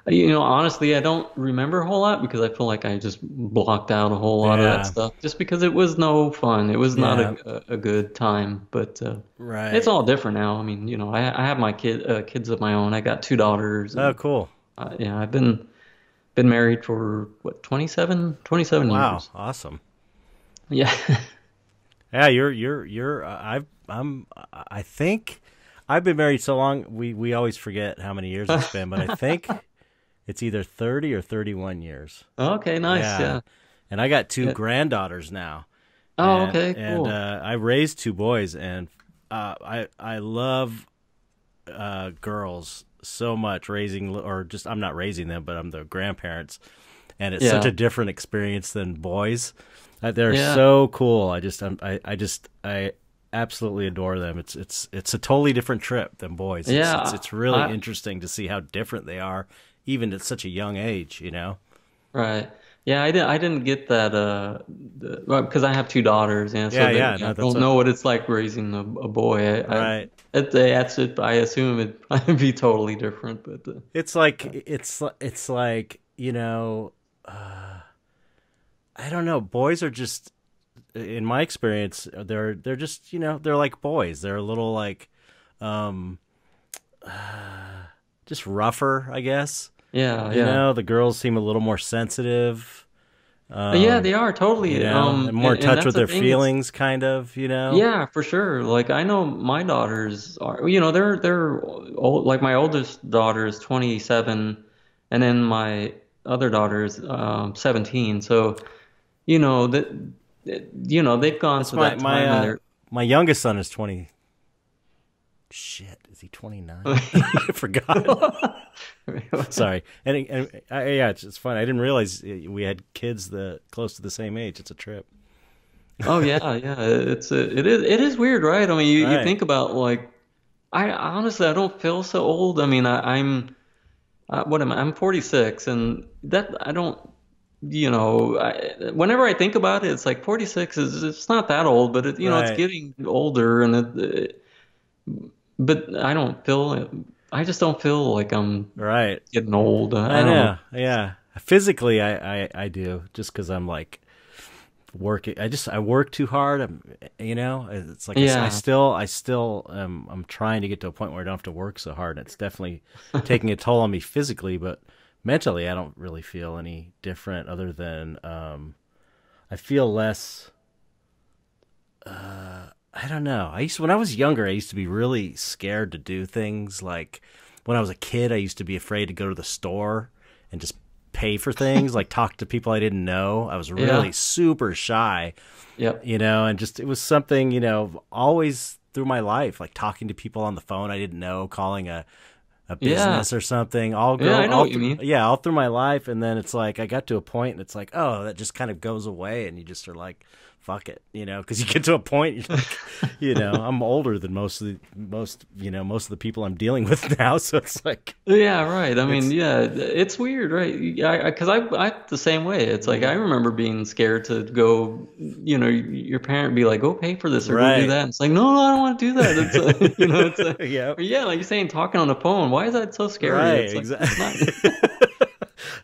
honestly, I don't remember a whole lot, because I feel like I just blocked out a whole lot of that stuff, just because it was no fun. It was not a good time, but it's all different now. I mean, I have my kids of my own. I got 2 daughters. Oh, cool. I've been married for 27 years. Wow, awesome. Yeah. Yeah, I think I've been married so long, we always forget how many years it's been, but I think It's either 30 or 31 years. Okay, nice. Yeah. And I got two Yeah. granddaughters now. Oh, And, okay, and cool. I raised two boys, and I love girls so much, raising, or just, I'm not raising them, but I'm the grandparents, and it's such Yeah. a different experience than boys. They're Yeah. so cool. I absolutely adore them. It's a totally different trip than boys. Yeah. It's really I interesting to see how different they are, even at such a young age. You know? Right. Yeah, I didn't get that well, because I have two daughters, and so Yeah, yeah. I No, that's don't know what it's like raising a boy. right. That's it. I assume it would be totally different, but It's like, you know, I don't know. Boys are just, in my experience, they're just, you know, they're like boys. They're a little like, um, just rougher, I guess. yeah, You yeah. know, the girls seem a little more sensitive. Yeah, they are You totally. know, and more in And touch that's with the their thing. It's feelings, kind of. You know. Yeah, for sure. Like I know my daughters are, they're old. Like my oldest daughter is 27, and then my other daughter is 17. So, that they've gone That's to that time and they're my youngest son is 20. Shit, is he 29? I forgot. Sorry. Yeah, it's fun. I didn't realize we had kids close to the same age. It's a trip. Oh yeah, yeah. It is weird, right? I mean, you Right. think about like I honestly I don't feel so old. I mean, what am I? I'm 46, and that I don't. Whenever I think about it, it's like 46 is it's not that old, but it's Right. getting older, and but I just don't feel like I'm Right. getting old. I I don't know. know. Yeah. Physically, I do, just because I'm like working. I work too hard. You know, it's like Yeah, I still I'm trying to get to a point where I don't have to work so hard. It's definitely taking a toll on me physically, but mentally, I don't really feel any different, other than I feel less. I don't know. When I was younger, I used to be really scared to do things. Like when I was a kid, I used to be afraid to go to the store and just pay for things, like talk to people I didn't know. I was really yeah, super shy, yep, you know, and just, it was something, you know, always through my life, like talking to people on the phone I didn't know, calling a yeah, business or something, yeah. I know what you mean. yeah, all through my life. And then it's like I got to a point and it's like, oh, that just kind of goes away, and you just are like, fuck it, you know, because you get to a point, you're like, you know, I'm older than most of the people I'm dealing with now, so it's like, Yeah, right. I mean, it's yeah, it's weird, right? Yeah, because I the same way. It's like I mm, remember being scared to go. Your parent be like, "Go pay for this or go do right. that." And it's like, no, I don't want to do that. It's it's Yep. or yeah, like you're saying, talking on the phone. Why is that so scary? Right, It's like it's not. exactly.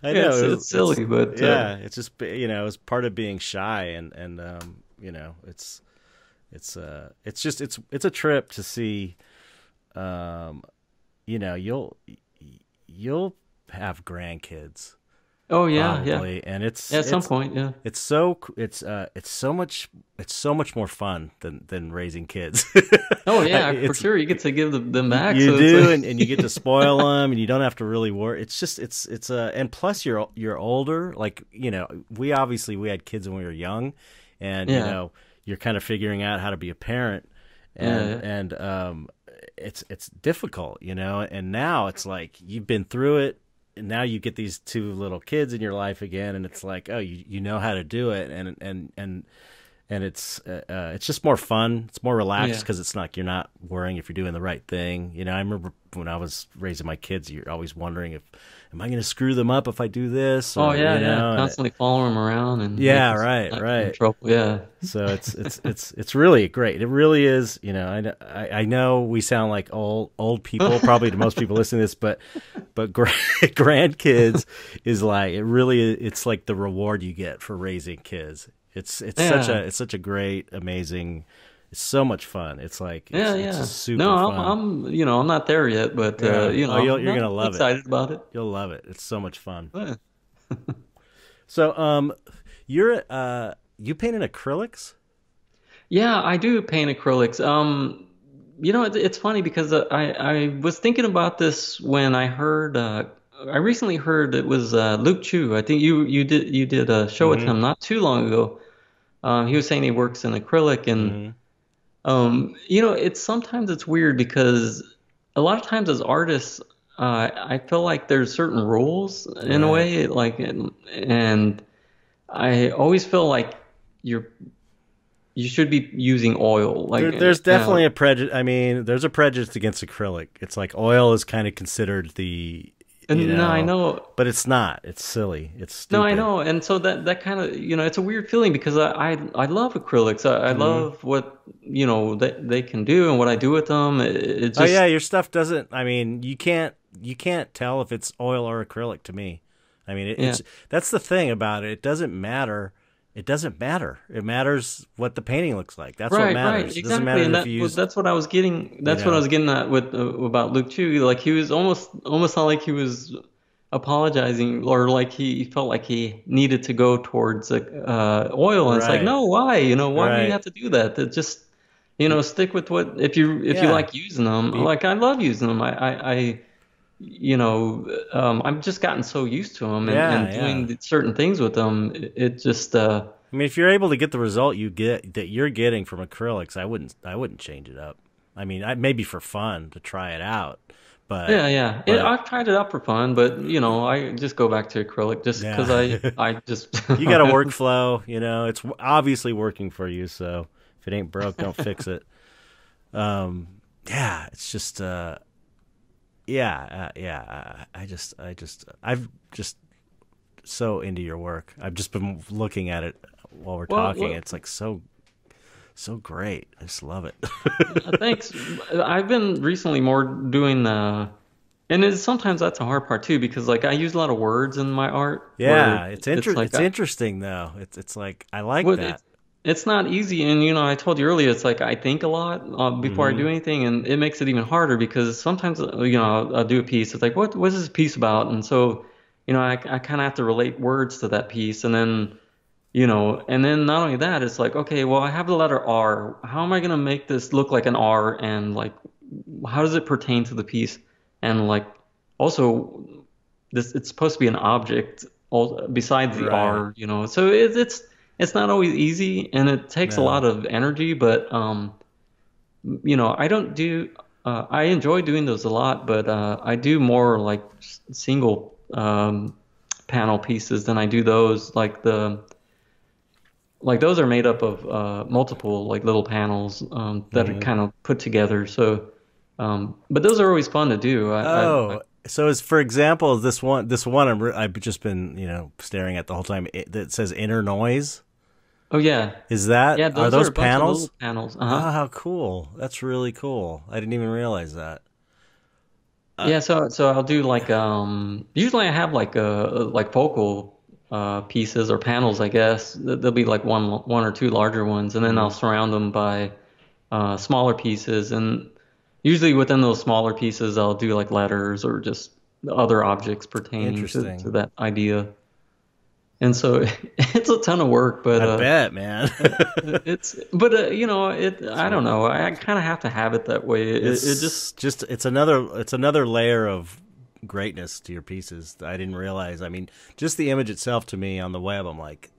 I Yeah, know it's silly, but yeah, it's just, you know, it's part of being shy, and you know, it's just, it's a trip to see. um you know, you'll have grandkids oh yeah, yeah, probably, and yeah. At some point, yeah. it's so much more fun than raising kids. Oh yeah, for It's, sure. You get to give them back, you so it's do, like and you get to spoil them, and you don't have to really worry. It's just, and plus you're older. Like, you know, we had kids when we were young, and you yeah, know, you're kind of figuring out how to be a parent, yeah, and yeah. it's difficult, you know. And now it's like you've been through it, and now you get these two little kids in your life again, and it's like, oh, you know how to do it, and it's just more fun. It's more relaxed Yeah. because it's not, you're not worrying if you're doing the right thing. You know, I remember when I was raising my kids, you're always wondering, if am I going to screw them up if I do this, Oh or, yeah, you yeah. know, Constantly following them around and yeah, making sure right, they're not getting in right. trouble. Yeah. So it's really great. It really is. You know, I know we sound like old people probably to most people listening to this, but grandkids is like, it really is, it's like the reward you get for raising kids. Yeah. It's such a great, amazing. It's so much fun. It's like Yeah, it's yeah. just No, super fun. I'm not there yet, but Yeah. Oh, you're I'm gonna love it. excited about it. You'll love it. It's so much fun. Yeah. So you paint in acrylics? Yeah, I do paint acrylics. It's funny because I was thinking about this when I heard I recently heard it was Luke Chu. I think you did a show with Mm-hmm. him not too long ago. He was saying he works in acrylic, and Mm-hmm. it's sometimes it's weird because a lot of times as artists, I feel like there's certain rules in a Right. way, like, and I always feel like you're you should be using oil, like, There's definitely a prejudice. I mean, there's a prejudice against acrylic. It's like oil is kind of considered the, and no, I know. but it's not. It's silly. It's No, I stupid. know, and so that kind of it's a weird feeling because I love acrylics. I Hmm. love what that they can do and what I do with them. It Oh yeah, just your stuff doesn't. I mean, you can't tell if it's oil or acrylic to me. I mean, yeah. that's the thing about it. It doesn't matter. It doesn't matter. It matters what the painting looks like. That's what Right, matters. It doesn't exactly, matter and if you use, that's what I was getting. you That's what I know. was getting at with about Luke Chu. Like he was almost not like he was apologizing or like he felt like he needed to go towards oil, and it's like, Right. no, why? Why do you Right. have to do that? That just stick with what if you Yeah. like using them. Be, Like I love using them. I've just gotten so used to them yeah. and Yeah. doing certain things with them. It just I mean, if you're able to get the result you're getting from acrylics, I wouldn't change it up. I mean, maybe for fun to try it out, but yeah. but I've tried it out for fun, but I just go back to acrylic just because yeah, I just you got a workflow. It's obviously working for you. So if it ain't broke, don't fix it. Um, yeah, it's just yeah. I've just so into your work. I've just been looking at it while we're talking. well, It's like so great. I just love it. thanks. I've been recently more doing and sometimes that's a hard part too because like I use a lot of words in my art where Yeah, it's like it's interesting though. It's like I like what that. it's not easy, and I told you earlier it's like I think a lot before I do Hmm. anything, and it makes it even harder because sometimes I'll do a piece. It's like what's this piece about, and so I kind of have to relate words to that piece, and then not only that, it's like, okay, well, I have the letter R. How am I gonna make this look like an R, and like how does it pertain to the piece, and like also this it's supposed to be an object besides the Right. R, so it's not always easy and it takes a lot No. of energy, but I don't do I enjoy doing those a lot, but I do more like single panel pieces than I do those like those are made up of multiple like little panels that are Hmm. kind of put together. So but those are always fun to do. Oh, so as for example, this one I've just been staring at the whole time. That says inner noise. Oh yeah. Is that Yeah, are those are those a bunch of little panels? panels. Oh, Uh-huh. how cool! That's really cool. I didn't even realize that. Uh, Yeah, so I'll do like usually I have like focal pieces or panels, I guess. There'll be like one or two larger ones, and then I'll mhm. surround them by smaller pieces, and usually within those smaller pieces I'll do like letters or just other objects pertaining to Interesting. that idea. And so it's a ton of work, but I bet, man. I don't know. I kind of have to have it that way. It just It's another layer of greatness to your pieces that I didn't realize. I mean, just the image itself to me on the web, I'm like,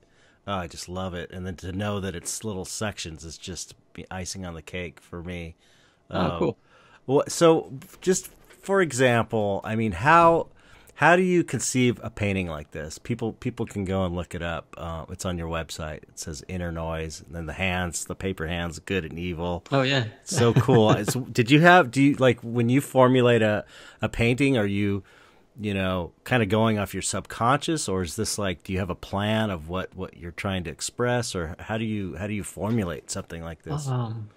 oh, I just love it. And then to know that it's little sections is just icing on the cake for me. Um, cool. so just for example, I mean, how do you conceive a painting like this? People can go and look it up. It's on your website. It says Inner Noise, and then the paper hands, good and evil. Oh yeah. So cool. Do you like when you formulate a painting? Are you kind of going off your subconscious, or is this like, do you have a plan of what you're trying to express, or how do you formulate something like this? Um,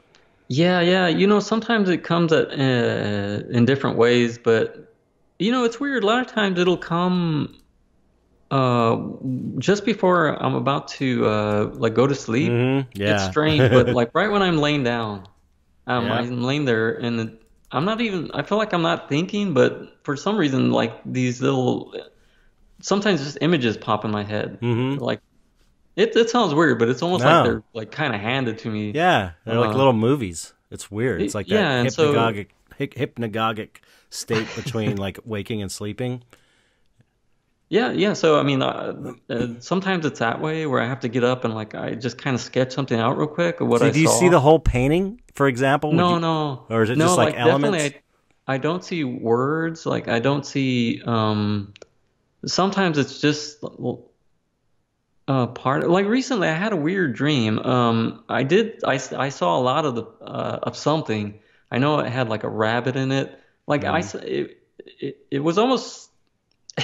yeah. Sometimes it comes in different ways, but it's weird. A lot of times it'll come uh, just before I'm about to like go to sleep. It's Yeah. strange, but like right when I'm laying down, Yeah. I'm laying there, and I'm not even. I feel like I'm not thinking, but for some reason, like these little, sometimes just images pop in my head. Hmm. Like it sounds weird, but it's almost like No. they're like kind of handed to me. Yeah, they're like Uh, little movies. It's weird. It's like that yeah, and so hypnagogic state between like waking and sleeping. Yeah, yeah. So I mean, sometimes it's that way where I have to get up and like I just kind of sketch something out real quick of what So I do you see saw. the whole painting, for example? Would you, No, no, or is it no. just like Like definitely, elements? I don't see words. Like I don't see. Sometimes it's just part. Like recently, I had a weird dream. I saw a lot of something. I know it had like a rabbit in it. Like Mm. it was almost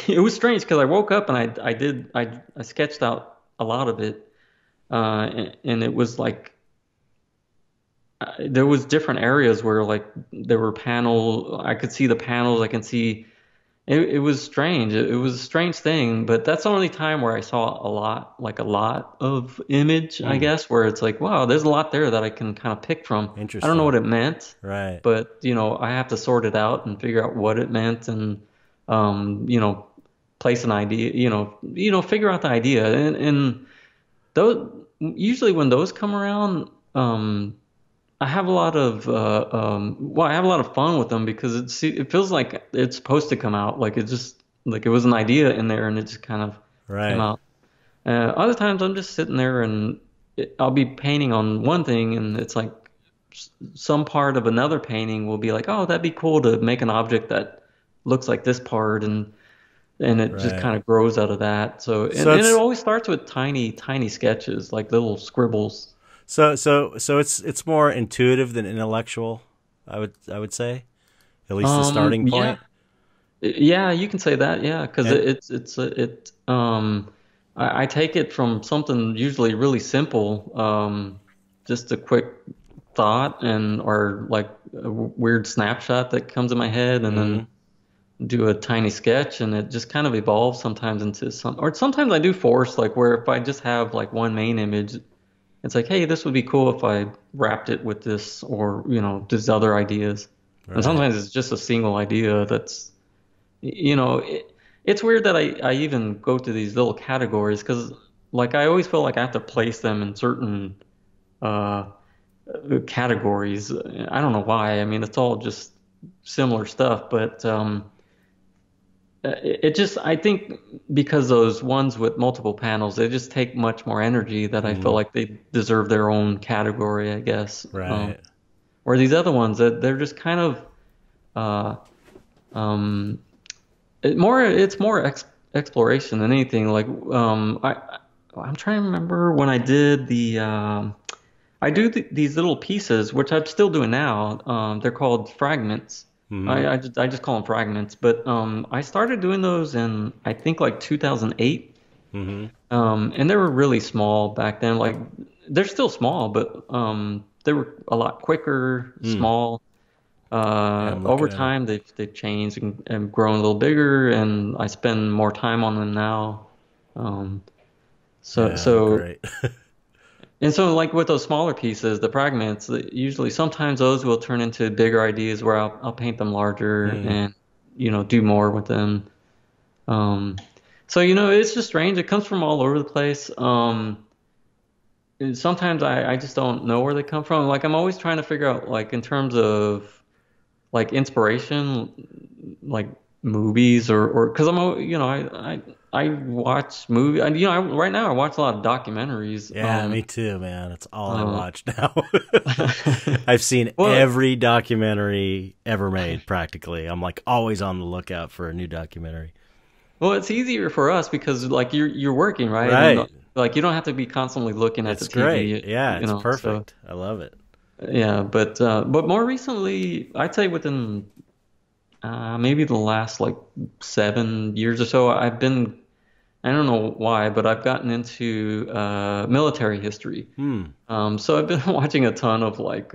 it was strange because I woke up and I sketched out a lot of it, and it was like there was different areas where like there were panel. I could see the panels. I can see it was strange. It was a strange thing, but that's the only time where I saw a lot of image, I Mm. guess, where it's like, wow, there's a lot there that I can kind of pick from. I don't know Interesting. what it meant, Right. but I have to sort it out and figure out what it meant and you know, place an idea, figure out the idea. And those usually when those come around, I have a lot of I have a lot of fun with them because it feels like it's supposed to come out. Like it just like it was an idea in there and it just kind of came Right. out. Other times I'm just sitting there and I'll be painting on one thing and it's like some part of another painting will be like, oh, that'd be cool to make an object that looks like this part and it just Right. kind of grows out of that. So So and it it's always starts with tiny sketches, like little scribbles. so it's more intuitive than intellectual, I would say. At least the starting Yeah. point. Yeah, you can say that. Yeah, because And I take it from something usually really simple, just a quick thought and or like a weird snapshot that comes in my head, and then mhm. do a tiny sketch, and it just kind of evolves sometimes into some, or sometimes I do force like where if I just have like one main image, it's like, hey, this would be cool if I wrapped it with this, or these other ideas, and Right. sometimes it's just a single idea that's it's weird that I even go to these little categories because, like, I always feel like I have to place them in certain uh, categories. I don't know why. I mean, it's all just similar stuff, but it just, I think because those ones with multiple panels, they just take much more energy that I feel Mhm. like they deserve their own category, I guess. Right. Where these other ones, that they're just kind of uh, um, it's more exploration than anything. Like I'm trying to remember when I did I do these little pieces, which I'm still doing now. They're called fragments. Mhm. I just call them fragments. But I started doing those in I think like 2008. Mhm. And they were really small back then. Like they're still small, but they were a lot quicker, Mm. small. Yeah, I'm Over looking at them. time, they've changed and grown a little bigger, and I spend more time on them now. Um, so Yeah, they're so great. and so like with those smaller pieces, the fragments, usually sometimes those will turn into bigger ideas where I'll paint them larger Mm. and do more with them. Um, so it's just strange. It comes from all over the place. And sometimes I just don't know where they come from. Like I'm always trying to figure out like in terms of like inspiration, like movies or because I watch movie. Right now I watch a lot of documentaries. Yeah, me too, man. That's all I Uh, watch now. I've seen well, every documentary ever made, practically. I'm like always on the lookout for a new documentary. it's easier for us because like you're working, right? And Right. like you don't have to be constantly looking at the It's great. TV, Yeah, it's So perfect. I love it. yeah, but more recently, I'd say within maybe the last like 7 years or so, I don't know why, but I've gotten into military history. Hmm. So I've been watching a ton of like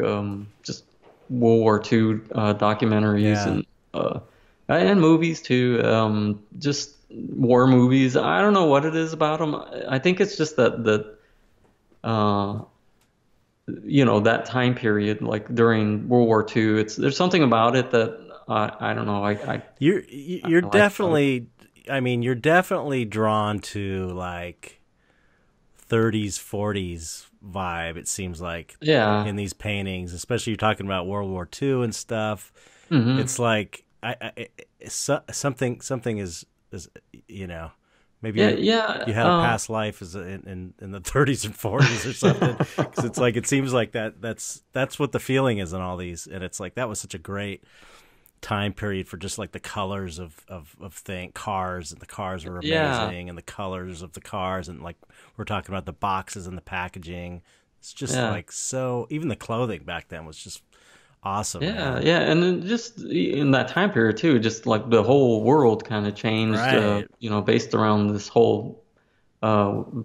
just World War II documentaries Yeah. and movies too. Just war movies. I don't know what it is about them. I think it's just that uh, that time period, like during World War II. There's something about it that I don't know. You're I like about it. definitely, I mean, you're definitely drawn to like 30s, 40s vibe, it seems like, Yeah. in these paintings, especially you're talking about World War II and stuff. Hmm. It's like something is maybe Yeah, yeah. you had a past life as in the 30s and 40s or something. Because it's like, it seems like that's what the feeling is in all these, and it's like that was such a great time period for just like the colors of cars, and the cars were amazing, and the colors of the cars, and like we're talking about the boxes and the packaging. It's just like, so even the clothing back then was just awesome. Yeah, Man. yeah, and then just in that time period too, just like the whole world kind of changed, Right. based around this whole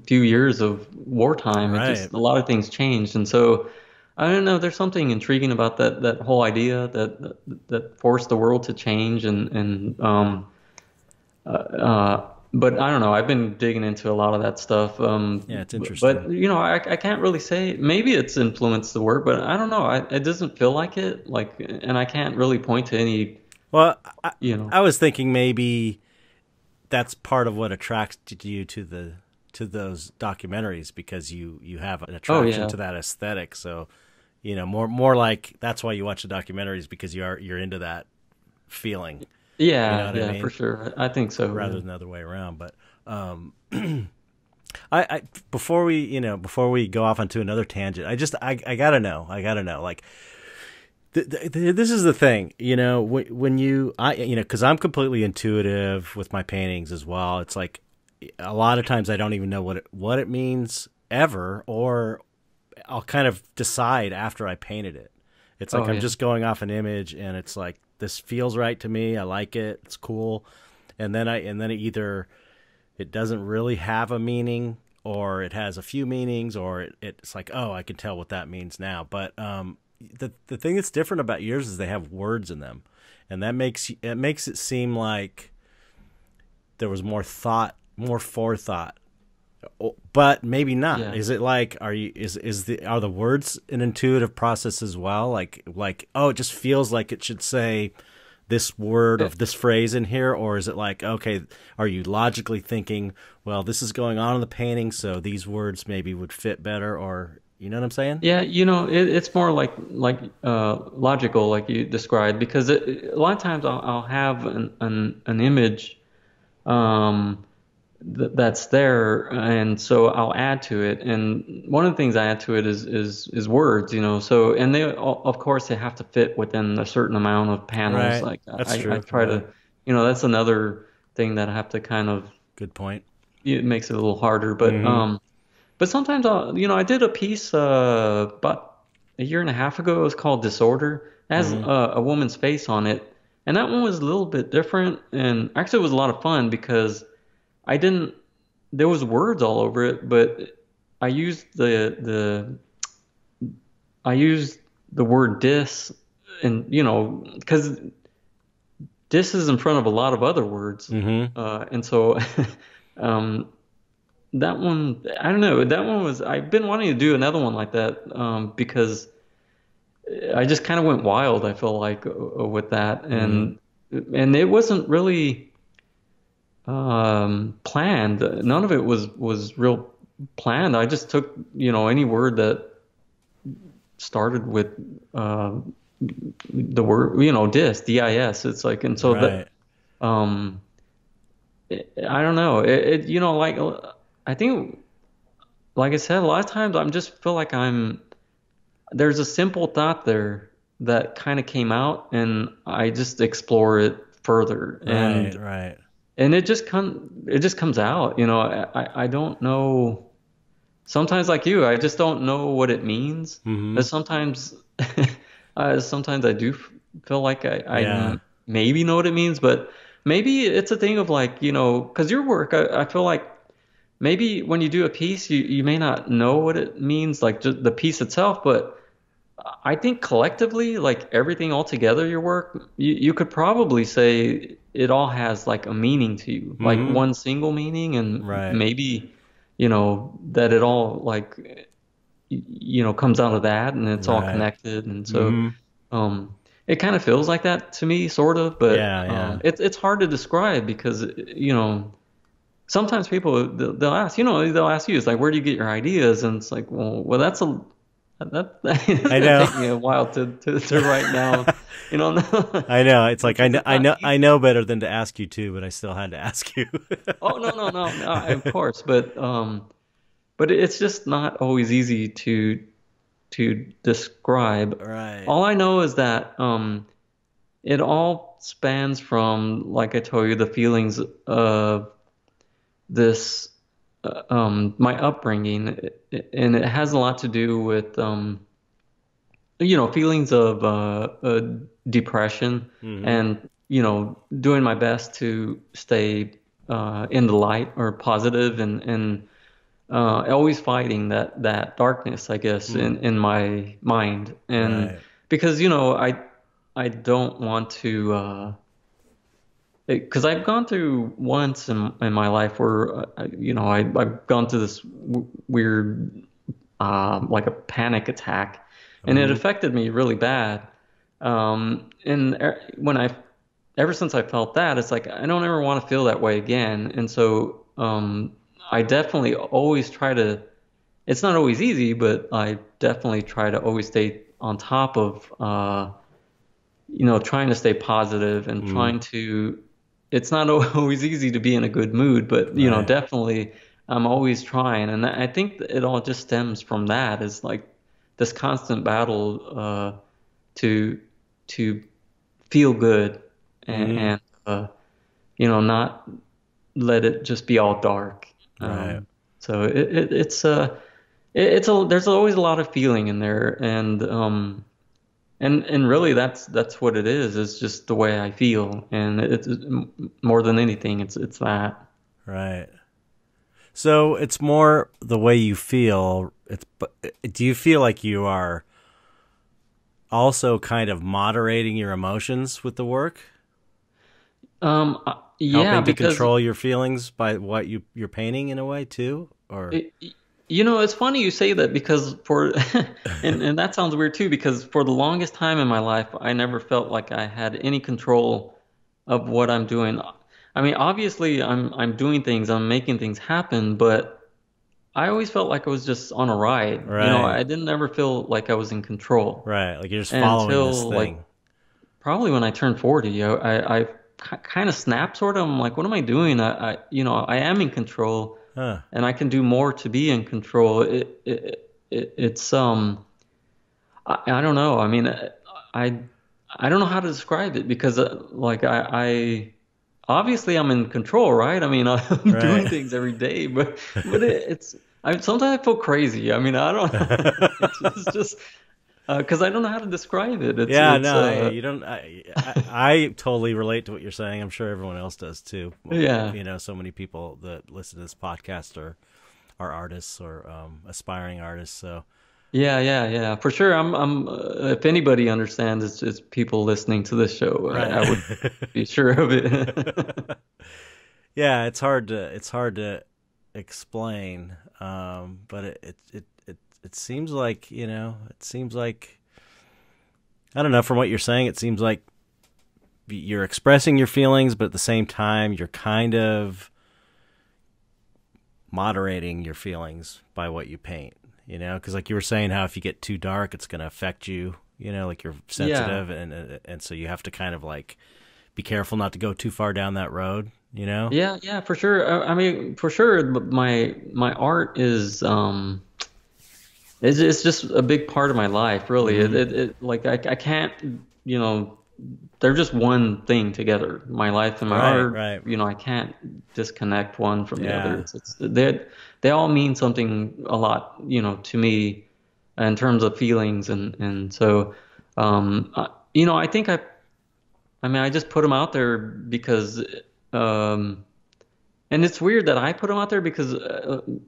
few years of wartime. It Right. just a lot of things changed, and so I don't know. There's something intriguing about that whole idea that forced the world to change, but I don't know. I've been digging into a lot of that stuff. Yeah, it's interesting. But I can't really say. Maybe it's influenced the work, but I don't know. It doesn't feel like it. Like, and I can't really point to any. Well, You know. I was thinking maybe that's part of what attracted you to those documentaries, because you have an Oh attraction yeah. to that aesthetic. So, more like that's why you watch the documentaries, because you're into that feeling. You know Yeah, what I yeah, for mean? sure. I think so. Rather Yeah. than the other way around. But I before we go off onto another tangent, I gotta know. Like, this is the thing, when because I'm completely intuitive with my paintings as well. It's like a lot of times I don't even know what it means ever, or I'll kind of decide after I painted it. It's like Oh I'm yeah. just going off an image, and it's like, this feels right to me. I like it. It's cool. And then it doesn't really have a meaning, or it has a few meanings, or it's like, oh, I can tell what that means now. But the thing that's different about yours is they have words in them, and that makes it seem like there was more thought, more forethought. But maybe not. Yeah. Is it like, are the words an intuitive process as well? Like, oh, it just feels like it should say this word or this phrase in here? Or is it like, okay, are you logically thinking, well, this is going on in the painting, so these words maybe would fit better? Or, you know what I'm saying? Yeah, it's more like logical, like you described, because a lot of times I'll have an image um, that's there, and so I'll add to it. And one of the things I add to it is words, So, and of course they have to fit within a certain amount of panels. Right. Like That's I true. try Right. to, that's another thing that I have to kind of, Good point. it makes it a little harder, but Mm-hmm. but sometimes I did a piece about a year and a half ago. It was called Disorder. It has Mm-hmm. a woman's face on it, and that one was a little bit different. And actually, it was a lot of fun because I didn't. There was words all over it, but I used I used the word dis, and because dis is in front of a lot of other words, Mm-hmm. and so. um, That one, I don't know. That one was, I've been wanting to do another one like that, because I just kind of went wild, I feel like, with that. Mm-hmm. And it wasn't really planned. None of it was real planned. I just took, any word that started with the word, dis, D-I-S. It's like, and so that, Right. um, I don't know. Like, I think, like I said, a lot of times I'm just feel like there's a simple thought there that kind of came out, and I just explore it further, Right. Right. and it just comes out. I don't know. Sometimes, like you, I just don't know what it means. Mm-hmm. But sometimes, sometimes I do feel like I Yeah. maybe know what it means, but maybe it's a thing of like, because your work, I feel like maybe when you do a piece, you may not know what it means, like just the piece itself, but I think collectively, like everything all together, your work, you could probably say it all has like a meaning to you, like Mm-hmm. one single meaning, and Right. maybe, that it all like, comes out of that, and it's all Right. connected. And so, Mm-hmm. it kind of feels like that to me, sort of, but Yeah. Yeah. it's hard to describe because, sometimes people they'll ask, they'll ask you, it's like, where do you get your ideas? And it's like, well, that's It's I gonna know. take me a while to write down, you know. I know. It's like Because it's not I easy. know better than to ask you to, but I still had to ask you. Oh no, no, no, no, of course, but it's just not always easy to describe. Right. All I know is that it all spans from, like I told you, the feelings of this my upbringing, and it has a lot to do with feelings of depression, Mm-hmm. and doing my best to stay in the light or positive, and always fighting that darkness, I guess, Hmm. in my mind. And Right. because I don't want to because I've gone through once in my life where I've gone through this weird like a panic attack, and it Mm-hmm. affected me really bad. And when I ever since I felt that, it's like I don't ever want to feel that way again. And so I definitely always try to. It's not always easy, but I definitely try to always stay on top of trying to stay positive and Mm-hmm. trying to. It's not always easy to be in a good mood, but Right. definitely I'm always trying, and I think that it all just stems from that. Is like this constant battle to to feel good, Mm-hmm. and not let it just be all dark. Right. So it's there's always a lot of feeling in there, and really that's what it is. It's just the way I feel, and it's more than anything, it's that. Right. So it's more the way you feel. It's but do you feel like you are also kind of moderating your emotions with the work, Yeah, helping to because control your feelings by what you're painting in a way too, or it, it's funny you say that, because for and that sounds weird too, because for the longest time in my life I never felt like I had any control of what I'm doing. I mean, obviously I'm doing things, I'm making things happen, but I always felt like I was just on a ride. right, I didn't ever feel like I was in control right, like you're just following this until like thing. probably when I turned 40. I kind of snapped sort of. I'm like, what am I doing? I am in control, Huh. and I can do more to be in control. It's I don't know. I mean, I I don't know how to describe it, because like I obviously I'm in control, right? I mean, I'm Right. doing things every day, but it's I sometimes I feel crazy. I mean, I don't it's just because I don't know how to describe it. Yeah, It's no, you don't. I totally relate to what you're saying. I'm sure everyone else does too. yeah. So many people that listen to this podcast are artists or aspiring artists. So Yeah, yeah, yeah, for sure. I'm if anybody understands, it's people listening to this show. I right. would be sure of it. Yeah, it's hard to explain. But it seems like it seems like I don't know. From what you're saying, it seems like you're expressing your feelings, but at the same time, you're kind of moderating your feelings by what you paint. Because like you were saying, how if you get too dark, it's going to affect you. Like you're Yeah. sensitive, and so you have to kind of like be careful not to go too far down that road. Yeah, yeah, for sure. I mean, for sure, my art is it's just a big part of my life, really. Mm-hmm. Like I can't, you know, they're just one thing together. My life and my Right, art, right. I can't disconnect one from the other. Yeah, It's they all mean something a lot, to me, in terms of feelings, and so I think I mean, I just put them out there because um and it's weird that I put them out there because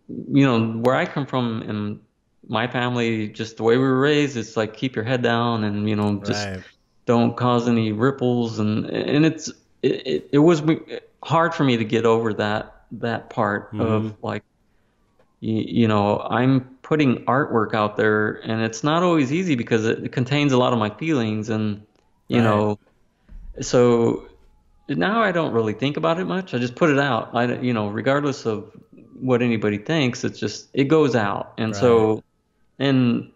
where I come from and my family, just the way we were raised, it's like keep your head down, and just right. don't cause any ripples, and it was hard for me to get over that part Mm-hmm. of like I'm putting artwork out there, and it's not always easy because it contains a lot of my feelings, and you Right, know so now I don't really think about it much. I just put it out. Regardless of what anybody thinks, it goes out. And right. so, and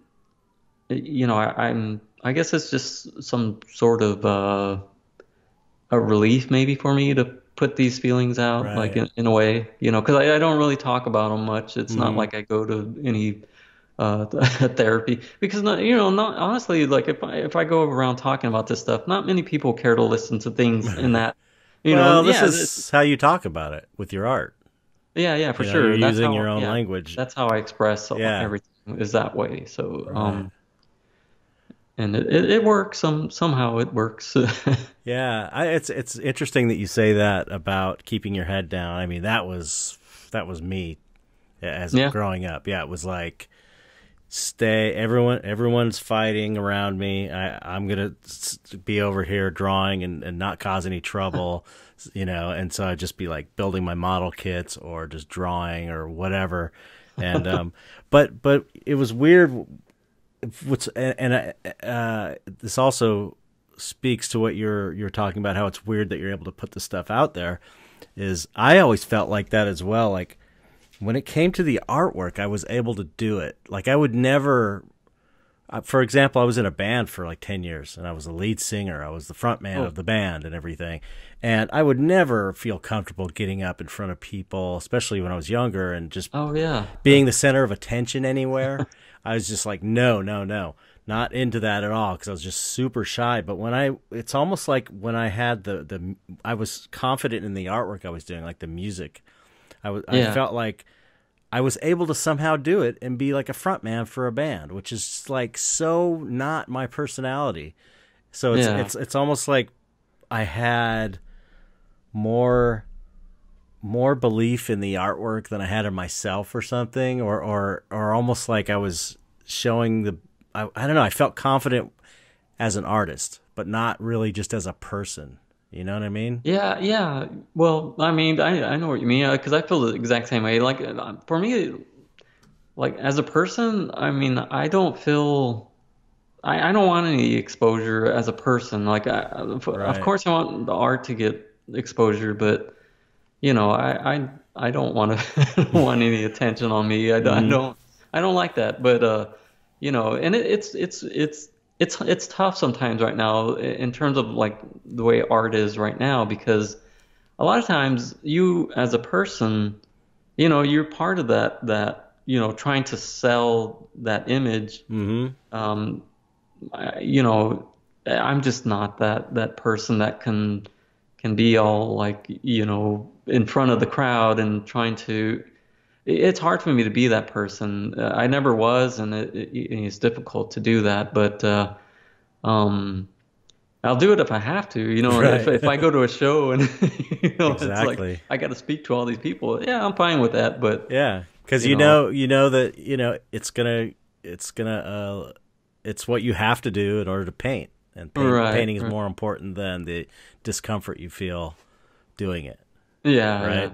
I guess it's just some sort of a relief maybe for me to put these feelings out, like Right. in a way, because I don't really talk about them much. It's not Hmm. like I go to any therapy because not honestly, like if I go around talking about this stuff, not many people care to listen to things in that, Well, this yeah, is how you talk about it with your art. yeah, for You're sure. using your own language. That's how I express Yeah. everything is that way. So, Right. and it works. Somehow it works. Yeah, it's interesting that you say that about keeping your head down. I mean, that was me as Yeah. growing up. Yeah, it was like stay everyone's fighting around me. I'm gonna be over here drawing and not cause any trouble, and so I'd just be like building my model kits or just drawing or whatever. And but it was weird. This also speaks to what you're talking about, how it's weird that you're able to put the stuff out there. Is I always felt like that as well. Like when it came to the artwork, I was able to do it. Like I would never, for example, I was in a band for like 10 years and I was the lead singer. I was the front man Oh, of the band and everything. And I would never feel comfortable getting up in front of people, especially when I was younger and just oh yeah. being the center of attention anywhere. I was just like, no, no, no, not into that at all because I was just super shy. But it's almost like when I had I was confident in the artwork I was doing, like the music. I Yeah. felt like I was able to somehow do it and be like a front man for a band, which is like so not my personality. So Yeah. it's almost like I had more belief in the artwork than I had in myself or something, or almost like I was showing I don't know, I felt confident as an artist, but not really just as a person. You know what I mean? Yeah, yeah. Well, I mean, I know what you mean because I feel the exact same way. Like for me, like as a person, I mean, I don't want any exposure as a person. Like, of Right. course, I want the art to get exposure, but I don't want to I don't want any attention on me. Hmm. I don't like that. But and it's tough sometimes right now in terms of like the way art is right now because a lot of times you as a person, you're part of that trying to sell that image. Hmm. Um, you know, I'm just not that person that can be all like, in front of the crowd and trying to. It's hard for me to be that person. I never was, and it's difficult to do that. But um, I'll do it if I have to. Right. If I go to a show and it's like Exactly. I got to speak to all these people. Yeah, I'm fine with that. But Yeah, because you know, you know that it's what you have to do in order to paint, and right, painting is right. more important than the discomfort you feel doing it. Yeah, Right. yeah.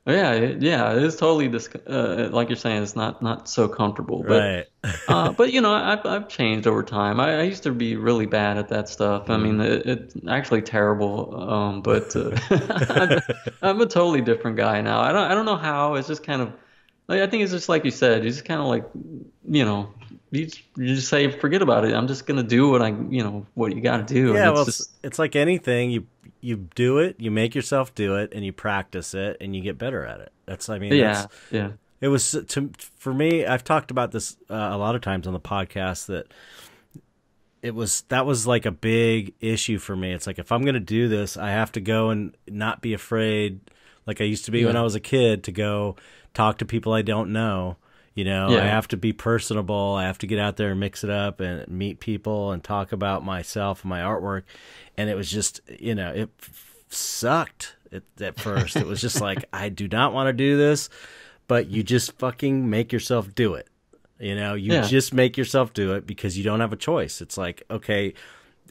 Yeah, it is totally like you're saying, it's not so comfortable. But Right. I've changed over time. I used to be really bad at that stuff. I mean, Mm. it's actually terrible. But I'm a totally different guy now. I don't know how. It's just kind of like I think it's just like you said. You just kind of like you know you just say forget about it. I'm just gonna do what you got to do, and Yeah, well, it's just it's like anything. You do it, you make yourself do it, and you practice it, and you get better at it. I mean, yeah, yeah, it was for me. I've talked about this a lot of times on the podcast that that was like a big issue for me. It's like if I'm going to do this, I have to go and not be afraid, like I used to be when I yeah, was a kid, to go talk to people I don't know. I yeah, have to be personable. I have to get out there and mix it up and meet people and talk about myself and my artwork. And it was just, it sucked at first. It was just like, I do not want to do this, but you just fucking make yourself do it. You yeah. just make yourself do it because you don't have a choice. It's like, okay,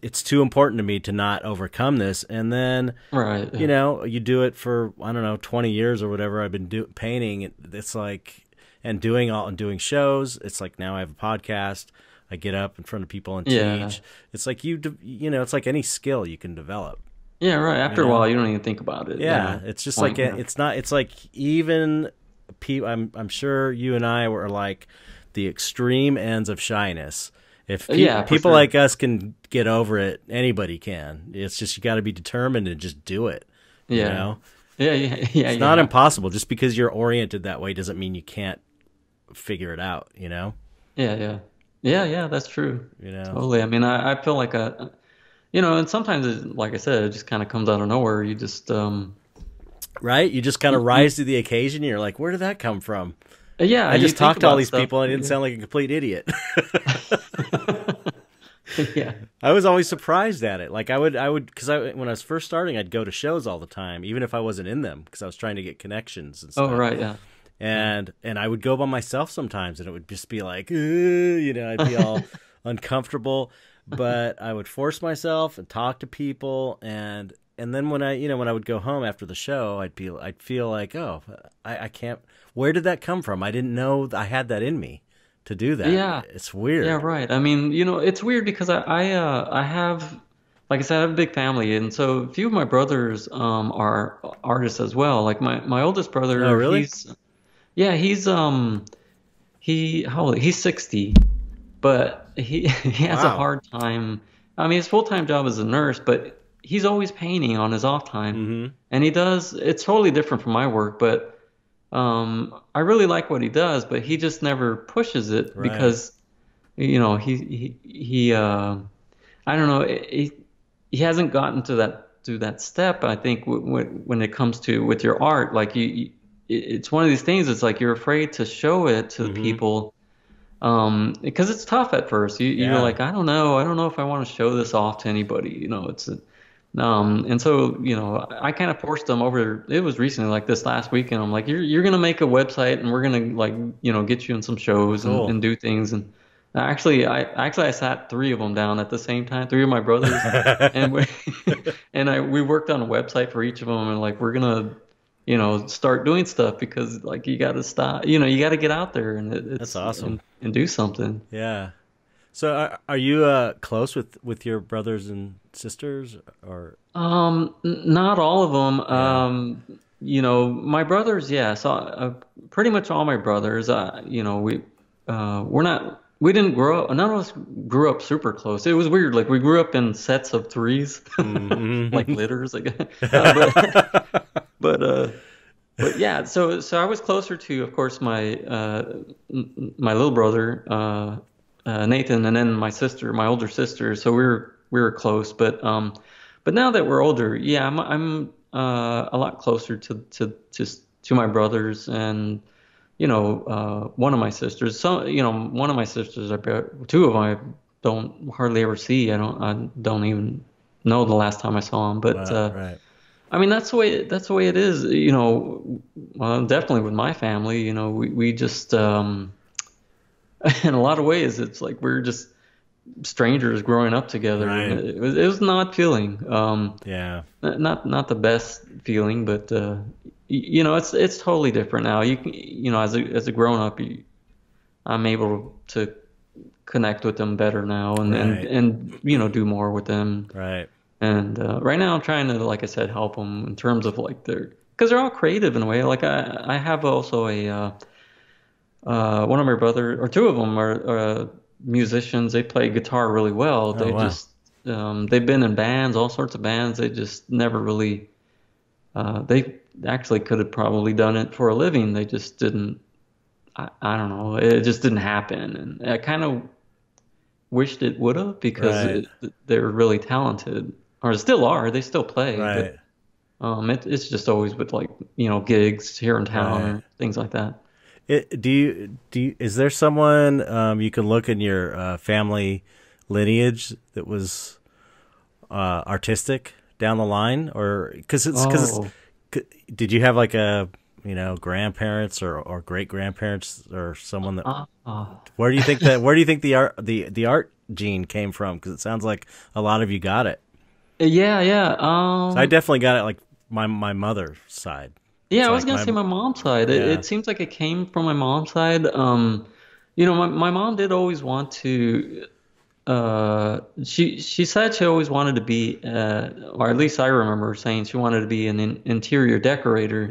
it's too important to me to not overcome this. And then, Right. Yeah. you do it for, I don't know, 20 years or whatever I've been painting. It's like, and doing shows. It's like now I have a podcast. I get up in front of people and Yeah. teach. It's like it's like any skill you can develop, Yeah, right. you After a know? while, you don't even think about it. Yeah, it's just like Point. Yeah. it's not. It's like even I'm sure you and I were like the extreme ends of shyness. If Yeah, for people sure. like us can get over it, anybody can. It's just you got to be determined and just do it. You Yeah. know, Yeah, it's you not have. impossible. Just because you're oriented that way doesn't mean you can't figure it out. You know, Yeah, that's true. you know, Totally. I mean, I feel like and sometimes like I said, it just kind of comes out of nowhere. You just right? You just kind of you, rise to the occasion. You're like, where did that come from? yeah, I you just think talked to all about these stuff. people and I didn't sound like a complete idiot. Yeah. I was always surprised at it. Like because when I was first starting, I'd go to shows all the time, even if I wasn't in them, because I was trying to get connections and Oh, stuff. right, yeah. And I would go by myself sometimes, and it would just be like, I'd be all uncomfortable, but I would force myself and talk to people, and then when I would go home after the show, I'd feel like, oh, I can't. Where did that come from? I didn't know I had that in me to do that. Yeah. It's Yeah, weird. right. I mean, it's weird because I have, like I said, I have a big family, and so a few of my brothers are artists as well. Like my oldest Oh, brother, really? he's 60, but he has a Wow. hard time. I mean, his full-time job is a nurse, but he's always painting on his off time, Mm-hmm. and it's totally different from my work, but I really like what he does, but he just never pushes it Right. because he I don't know, he hasn't gotten to that step. I think when it comes to with your art, like it's one of these things. It's like you're afraid to show it to the Mm-hmm. people, because it's tough at first. You're Yeah. like, I don't know if I want to show this off to anybody. And so, I kind of forced them over. It was recently, like this last weekend. I'm like, you're gonna make a website, and we're gonna like, get you in some shows Cool. and do things. And I sat three of them down at the same time, three of my brothers, and we worked on a website for each of them, and like we're gonna, start doing stuff because like you got to stop, you got to get out there and That's it's awesome. and do something. Yeah. So are you close with your brothers and sisters or Not all of them. yeah. My brothers, yeah. So pretty much all my brothers, we didn't grow up. None of us grew up super close. It was weird. Like we grew up in sets of threes, like Mm-hmm. litters, I guess. But but yeah. So I was closer to, of course, my little brother, Nathan, and then my older sister. So we were close, but now that we're older, yeah, I'm a lot closer to my brothers and one of my sisters. One of my sisters, two of them I don't hardly ever see. I don't even know the last time I saw them. But Right. I mean that's the way it is. Well, definitely with my family. We just in a lot of ways it's like we're just strangers growing up together, and Right. it was an odd feeling. Yeah. Not the best feeling, but it's totally different now. As a grown up, I'm able to connect with them better now, and Right. do more with them. Right. And right now, I'm trying to, like I said, help them in terms of like because they're all creative in a way. Like I have also one of my brother or two of them are musicians. They play guitar really well. Oh wow. They've been in bands, all sorts of bands. They just never really. They actually could have probably done it for a living. They just didn't. I don't know. It just didn't happen, and I kind of wished it would have because Right. they're really talented, or still are. They still play, but Right. it's just always with like gigs here in town Right. or things like that. Is there someone you can look in your family lineage that was artistic down the line, or Oh. did you have like a grandparents or great grandparents or someone that where do you think the art gene came from? Because it sounds like a lot of you got it. Yeah, yeah. So I definitely got it, like my mother's side. Yeah, It's I was like gonna say my mom's side. It, yeah. it seems like it came from my mom's side. My mom did always want to. She said she always wanted to be, or at least I remember her saying she wanted to be an interior decorator.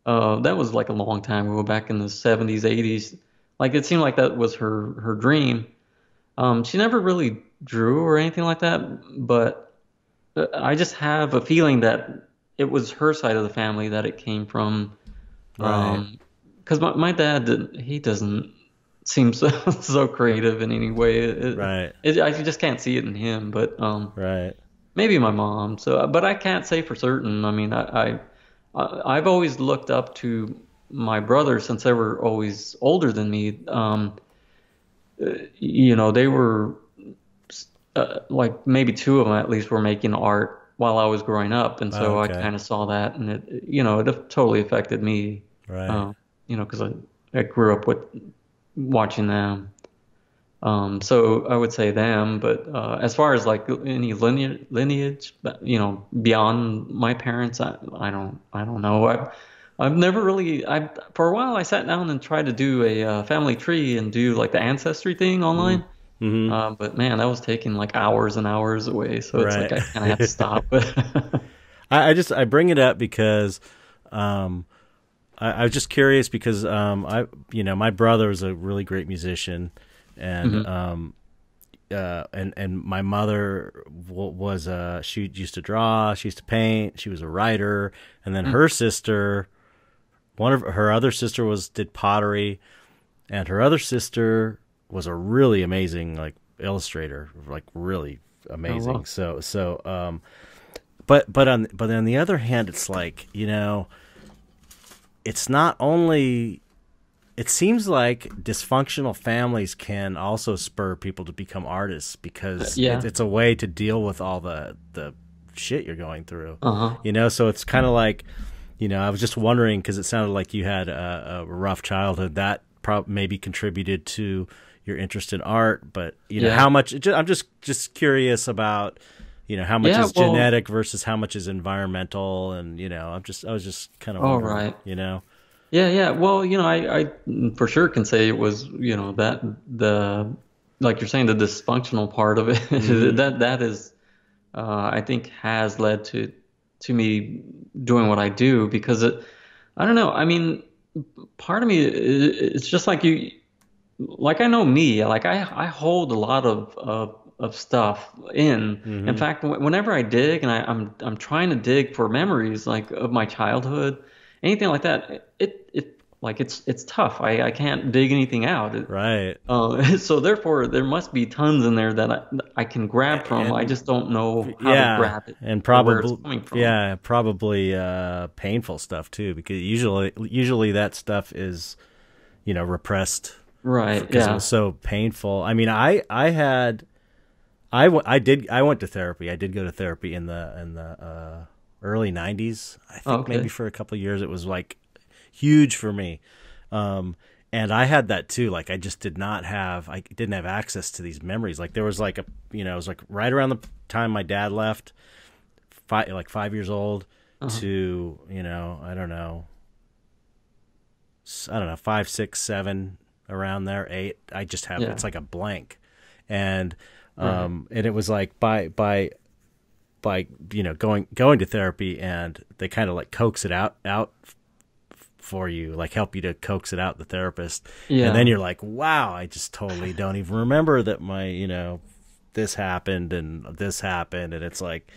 Hmm. That was like a long time ago, back in the 70s, 80s. Like it seemed like that was her dream. She never really drew or anything like that, but I just have a feeling that it was her side of the family that it came from. Right. Because my dad, he doesn't seem so so creative in any way. Right. I just can't see it in him, but Right. maybe my mom. So, but I can't say for certain. I mean, I've always looked up to my brothers since they were always older than me. They were like maybe two of them at least were making art while I was growing up, and Oh, so I okay. kind of saw that, and it totally affected me. Right. Because I grew up with watching them. So I would say them, but as far as like any lineage, beyond my parents, I don't know. I've never really, for a while I sat down and tried to do a family tree and do like the ancestry thing Mm-hmm. online. Mm-hmm. But man, that was taking like hours and hours away. So it's like Right. I kind of had to stop. I bring it up because um, I was just curious because my brother is a really great musician, and Mhm. and my mother was she used to draw, she used to paint, she was a writer, and then her sister, one of her other sister did pottery, and her other sister was a really amazing like illustrator, like really Oh amazing. well. But on the other hand, it's like, it's not only, it seems like dysfunctional families can also spur people to become artists because Yeah. it's a way to deal with all the shit you're going through. Uh-huh. So it's kind of like, I was just wondering because it sounded like you had a rough childhood that maybe contributed to your interest in art, but Yeah. how much, I'm just curious about, how much Yeah. is Well. genetic versus how much is environmental. And, I was just kind of All wondering, right. Yeah, yeah. Well, I for sure can say it was, that the like you're saying the dysfunctional part of it Hmm. that is I think has led to me doing what I do because I don't know. I mean, part of me it's just like like I know me, like I hold a lot of stuff in. In Hmm. fact, whenever I dig and I'm trying to dig for memories like of my childhood, anything like that, it like it's tough. I can't dig anything out. Right. So therefore, there must be tons in there that I can grab from. I And just don't know how to yeah, grab it and or where it's probably, coming from. yeah, probably painful stuff too, because usually that stuff is, repressed Right. because it was Yeah. so painful. I mean, I went to therapy. I did go to therapy in the early '90s. I think maybe Okay. for a couple of years it was like huge for me. Um, and I had that too. Like I didn't have access to these memories. Like there was like it was like right around the time my dad left, 5 years old Uh-huh. to, I don't know, 5, 6, 7, around there, 8. I just have, Yeah. it's like a blank. And, Right. and it was like by going to therapy, and they kind of like coax it out for you, like help you to coax it out, the therapist. And then Yeah. you're like, wow, I just totally don't even remember that this happened and this happened. And it's like,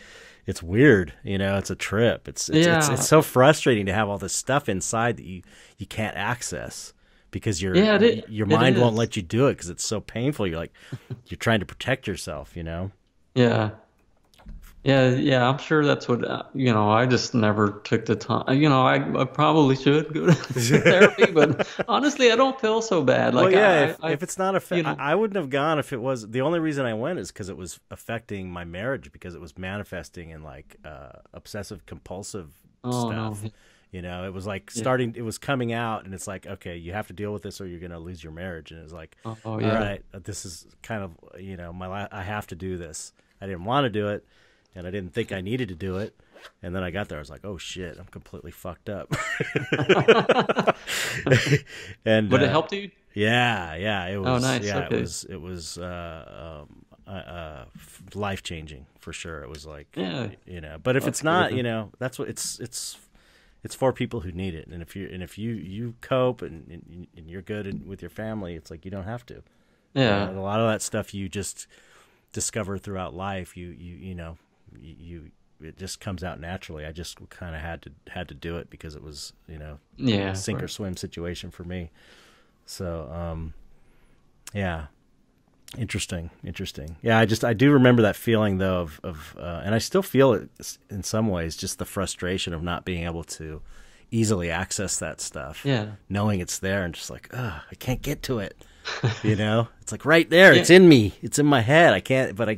it's weird, it's a trip. It's Yeah. so frustrating to have all this stuff inside that you can't access because Yeah. your It mind won't is. let you do it because it's so painful. You're trying to protect yourself. Yeah. Yeah, yeah, I'm sure that's what, I just never took the time. I probably should go to therapy, but honestly, I don't feel so bad. Well, Like yeah, I if it's not you know, I wouldn't have gone if it was. The only reason I went is because it was affecting my marriage, because it was manifesting in like obsessive compulsive oh no. stuff. It was like Yeah. starting, it was coming out, and it's like, okay, you have to deal with this or you're gonna lose your marriage. And it was like, Oh all yeah. right, this is kind of, I have to do this. I didn't want to do it, and I didn't think I needed to do it. And then I got there, I was like, oh shit, I'm completely fucked up. And But it helped you? yeah, Oh, nice. Okay. it was life changing for sure. It was like, Yeah, but if that's it's good not, then. that's what it's for people who need it. And if you cope and you're good with your family, it's like you don't have to. Yeah. A lot of that stuff you just discover throughout life. You it just comes out naturally. I just kind of had to do it because it was, Yeah. sink or Right. swim situation for me. So, yeah, interesting. Yeah, I do remember that feeling though and I still feel it in some ways, just the frustration of not being able to easily access that stuff. Yeah. Knowing it's there and just like, I can't get to it. It's like right there. Yeah. It's in me. It's in my head. I can't, but I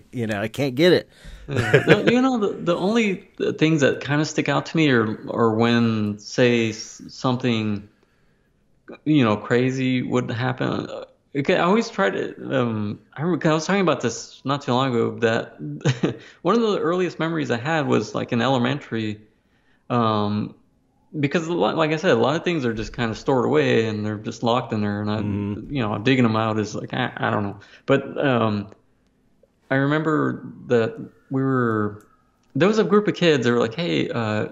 can't get it. The only things that kind of stick out to me are when, say, something, crazy would happen. Okay, I always try to. I remember 'cause I was talking about this not too long ago. That one of the earliest memories I had was like in elementary, because like I said, a lot of things are just kind of stored away and they're just locked in there, and I'm digging them out is like I don't know, but I remember that there was a group of kids. They were like, "Hey,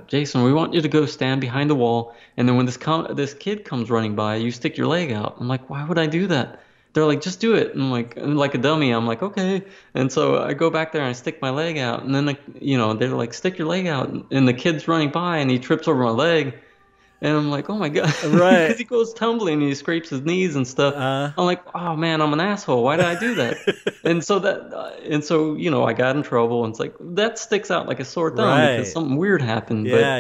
Jason, we want you to go stand behind the wall, and then when this kid comes running by, you stick your leg out." I'm like, "Why would I do that?" They're like, "Just do it." And like a dummy, I'm like, "Okay." And so I go back there and I stick my leg out, and then they're like, "Stick your leg out," and the kid's running by and he trips over my leg. And I'm like, oh my God, Right. because he goes tumbling and he scrapes his knees and stuff. I'm like, oh man, I'm an asshole. Why did I do that? and so I got in trouble, and it's like that sticks out like a sore thumb Right. because something weird happened. Yeah.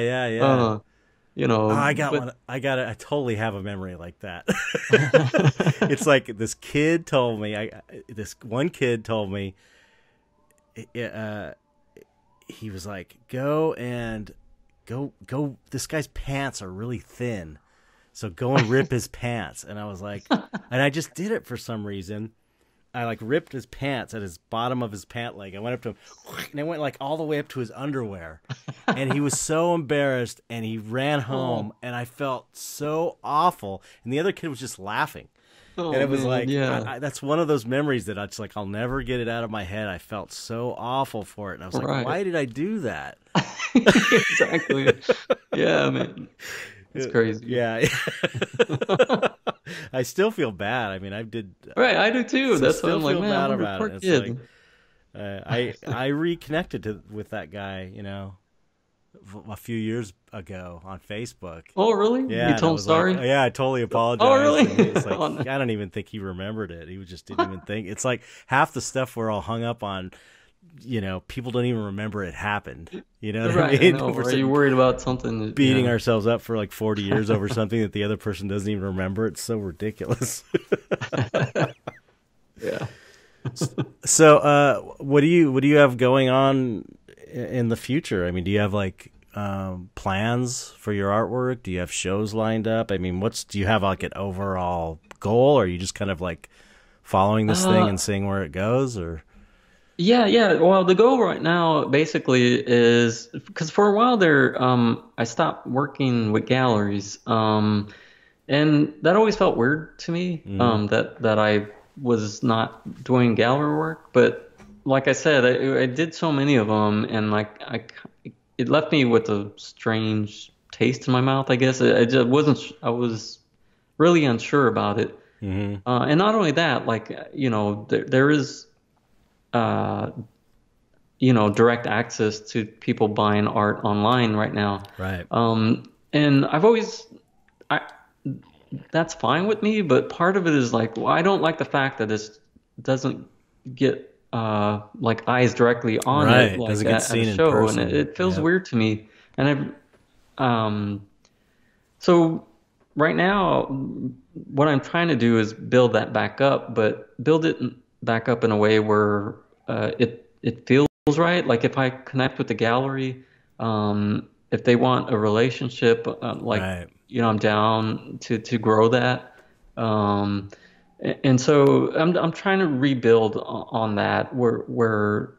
I got but one. I totally have a memory like that. It's like this kid told me. This one kid told me. He was like, go. This guy's pants are really thin, so go and rip his pants. And I was like, and I just did it for some reason. I like ripped his pants at his bottom of his pant leg. I went up to him and I went like all the way up to his underwear, and he was so embarrassed and he ran home, and I felt so awful. And the other kid was just laughing. Oh, and it was man, like, yeah. that's one of those memories that I'll never get it out of my head. I felt so awful for it. And I was like, Right. why did I do that? Exactly. Yeah, man. It's crazy. Yeah. I still feel bad. I mean, I did. Right, I do too. That's why I'm like, man, bad I'm about poor it. kid. It's like, I reconnected with that guy, a few years ago on Facebook. Oh, really? Yeah, You told him sorry? Like, yeah, I totally apologized. Oh, really? And it's like, Oh, no. I don't even think he remembered it. He just didn't even think. It's like half the stuff we're all hung up on. People don't even remember it happened. You know what Right, I mean? I know. We're Are you worried about something? beating ourselves up for like 40 years over something that the other person doesn't even remember. It's so ridiculous. Yeah. So, what do you have going on in the future? I mean, do you have like plans for your artwork? Do you have shows lined up? I mean, do you have like an overall goal, or are you just kind of like following this thing and seeing where it goes, or? Yeah. Well, the goal right now basically is because for a while there, I stopped working with galleries, and that always felt weird to me, that I was not doing gallery work. But like I said, I did so many of them, and like it left me with a strange taste in my mouth, I guess. I just wasn't. I was really unsure about it, and not only that, like there is. Direct access to people buying art online right now. Right. And that's fine with me, but part of it is like, well, I don't like the fact that this doesn't get like eyes directly on Right. it, like Doesn't get at seen a in show, person. and it feels Yep. weird to me. And so right now, what I'm trying to do is build that back up, but build it back up in a way where it feels right. Like if I connect with the gallery, if they want a relationship, Right. I'm down to grow that. And so I'm trying to rebuild on that where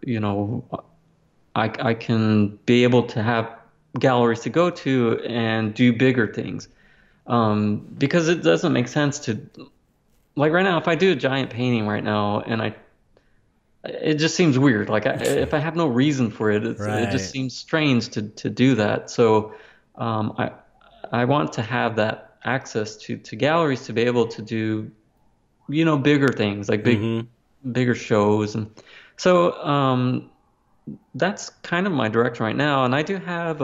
I can be able to have galleries to go to and do bigger things. Because it doesn't make sense to, like right now, if I do a giant painting right now and it just seems weird. Like if I have no reason for it, it Right. just seems strange to do that. So I want to have that access to galleries to be able to do bigger things like Mm-hmm. bigger shows, and so that's kind of my direction right now. And I do have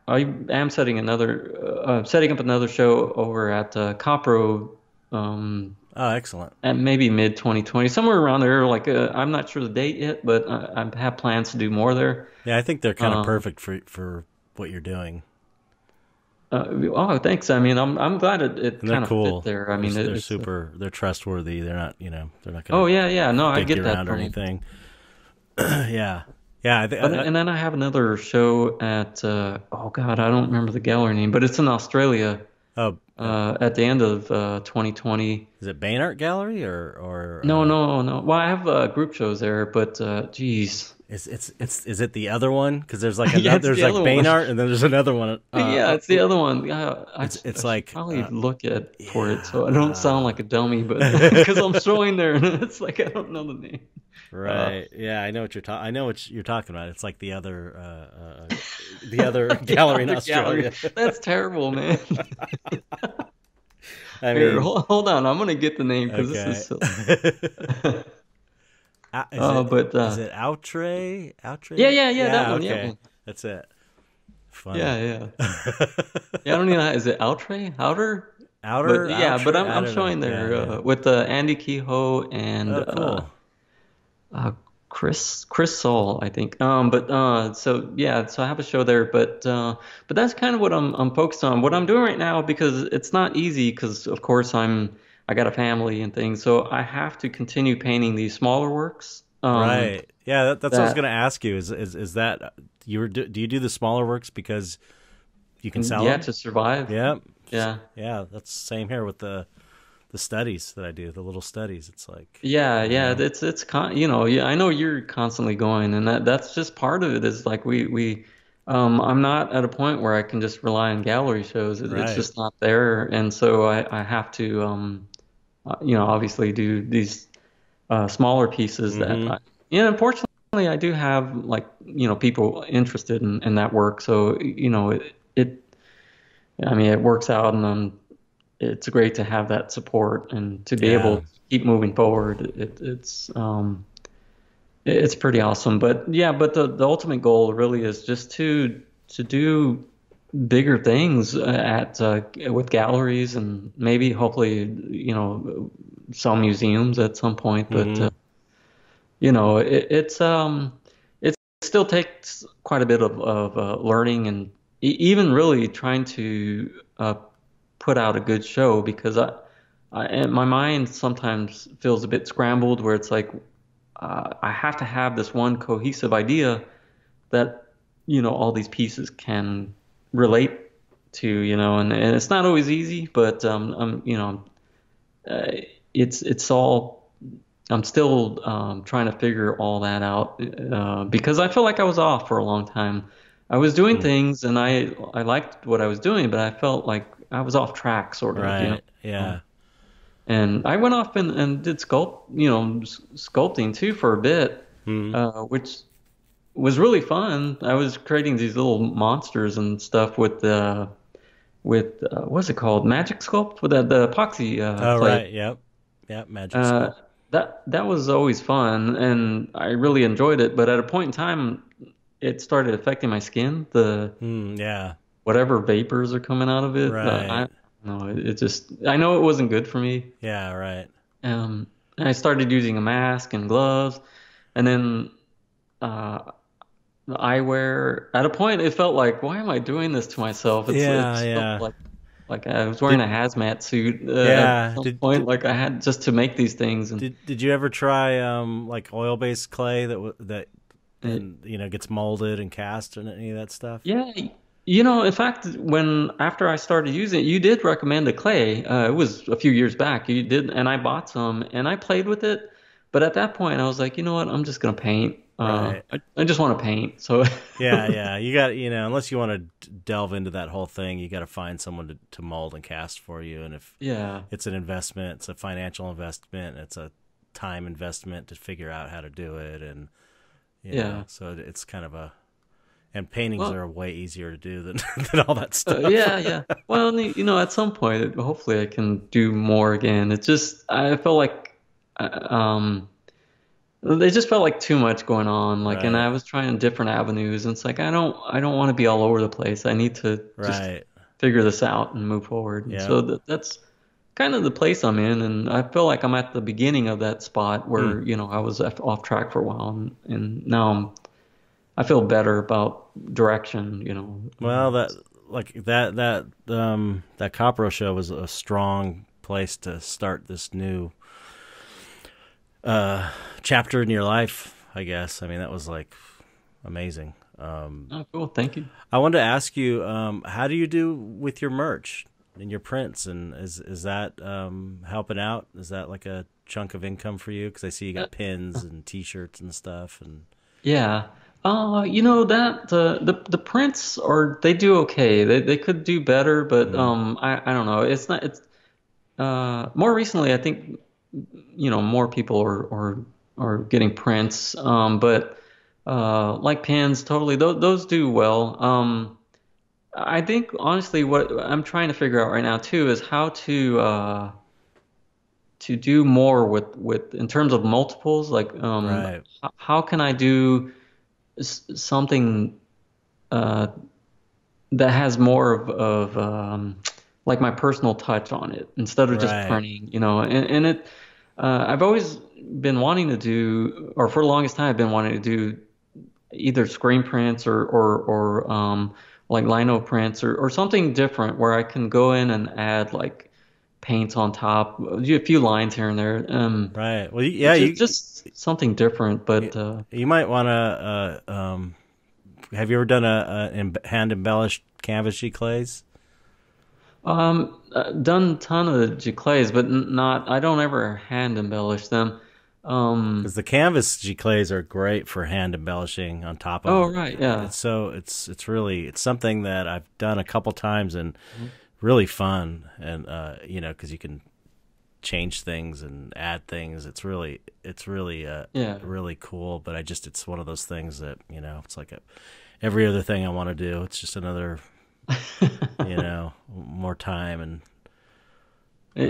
I am setting up another show over at Copro, um, Oh, excellent. at maybe mid 2020, somewhere around there. Like I'm not sure the date yet, but I have plans to do more there. Yeah, I think they're kind of Um, perfect for what you're doing, oh, thanks. I mean, I'm glad it and they're kind of fit cool. there. I mean, They're it's super. They're trustworthy. They're not. They're not oh gonna yeah, yeah. No, I dick you get that around or from. anything. Yeah, yeah. But and then I have another show at oh God, I don't remember the gallery name, but it's in Australia oh, at the end of 2020. is it Bain Art Gallery or No, no, no. Well, I have group shows there, but geez. is it the other one? Because there's like Yeah, another. it's There's the like other Bain one. Art, and then there's another one. Yeah, it's the other one. Yeah, It's I should like probably look at for it yeah. so I don't sound like a dummy, but because I'm showing there and it's like I don't know the name. Uh, Right. Yeah, I know what you're talking. I know what you're talking about. It's like the other yeah, gallery in the gallery. Australia. That's terrible, man. I Here, mean, hold on. I'm gonna get the name because this okay. is silly. But Is it Outre? yeah, Outre? yeah, yeah, that Yeah. one, yeah, Okay, one. that's it. Funny. Yeah, yeah, yeah. I don't even know. Is it Outre? Outer? But yeah, but Outre. I I'm don't know. showing Yeah, there yeah. with Andy Kehoe and Oh, cool. uh, Chris Saul, I think. But so yeah, so I have a show there, but that's kind of what I'm focused on. What I'm doing right now because it's not easy because of course I got a family and things, so I have to continue painting these smaller works. Right. Yeah, that's what I was That going to ask you. Is that do you do the smaller works because you can sell yeah, them? to survive. Yeah. Yeah. Yeah, that's same here with the studies that I do, the little studies. It's like, Yeah, you yeah, know, yeah, I know you're constantly going, and that's just part of it. Is like I'm not at a point where I can just rely on gallery shows. It's right. just not there, and so I have to, obviously do these smaller pieces that, Mm-hmm. unfortunately, I do have like, people interested in that work. So, I mean, it works out, and it's great to have that support and to be able Yeah. to keep moving forward. It's pretty awesome. But yeah, but the ultimate goal really is just to do bigger things at with galleries and maybe hopefully some museums at some point. But Mm-hmm. it still takes quite a bit of learning and even really trying to put out a good show because and my mind sometimes feels a bit scrambled where it's like I have to have this one cohesive idea that all these pieces can relate to, and it's not always easy, but uh, it's all I'm still trying to figure all that out because I feel like I was off for a long time. I was doing things and I liked what I was doing, but I felt like I was off track, sort of. Right. Yeah. And I went off and did sculpting too for a bit, Mm-hmm. which was really fun. I was creating these little monsters and stuff with what's it called? Magic Sculpt with the epoxy Oh, clay. right. Yep. Yep. Magic Uh, Sculpt. that was always fun, and I really enjoyed it. But at a point in time, it started affecting my skin. The Yeah. whatever vapors are coming out of it. Right. It just I know it wasn't good for me. Yeah. Right. And I started using a mask and gloves, and then uh, the eyewear. At a point, it felt like, why am I doing this to myself? It Yeah. just felt Yeah. like I was wearing Did a hazmat suit at yeah. some point. Like I had just to make these things, and Did you ever try like oil-based clay that uh, and gets molded and cast and any of that stuff? yeah. In fact, when after I started using it, you did recommend a clay. It was a few years back. You did, and I bought some, and I played with it. But at that point, I was like, you know what? I'm just gonna paint. Right. I just want to paint. So Yeah, yeah. You got, unless you want to delve into that whole thing, you got to find someone to mold and cast for you. And if yeah, it's an investment, it's a financial investment, it's a time investment to figure out how to do it. And, yeah, so it's kind of And paintings Well, are way easier to do than, than all that stuff. yeah. Well, you know, at some point, hopefully, I can do more again. It's just I felt like, it just felt like too much going on. Like, and Right. I was trying different avenues, and it's like I don't want to be all over the place. I need to just Right. figure this out and move forward. And Yeah. so that's kind of the place I'm in, and I feel like I'm at the beginning of that spot Hmm. where, I was off track for a while, and now I feel better about direction. Well, that Copro show was a strong place to start this new chapter in your life, I guess. I mean, that was like amazing. Oh, cool. Thank you. I wanted to ask you, how do you do with your merch and your prints, and is that helping out? Is that like a chunk of income for you? Because I see you got pins and T-shirts and stuff, and Yeah. That the prints they do okay. They could do better, but mm, I don't know. It's more recently I think more people are getting prints, but like pins, totally those do well. I think honestly what I'm trying to figure out right now too is how to do more with in terms of multiples, like right, how can I do something uh, that has more of like my personal touch on it instead of just right, printing, and it I've always been wanting to do, or for the longest time I've been wanting to do either screen prints or like lino prints or something different where I can go in and add like paints on top, do a few lines here and there. right. Well, yeah, Just something different, but you might want to. Have you ever done a hand embellished canvas giclées? done a ton of the giclées, but not. I don't ever hand embellish them. Because the canvas giclées are great for hand embellishing on top of. Oh right, yeah. It's really it's something that I've done a couple times and Mhm. really fun, and because you can change things and add things. It's really Yeah. really cool. But it's one of those things that it's like every other thing I want to do. It's just another more time and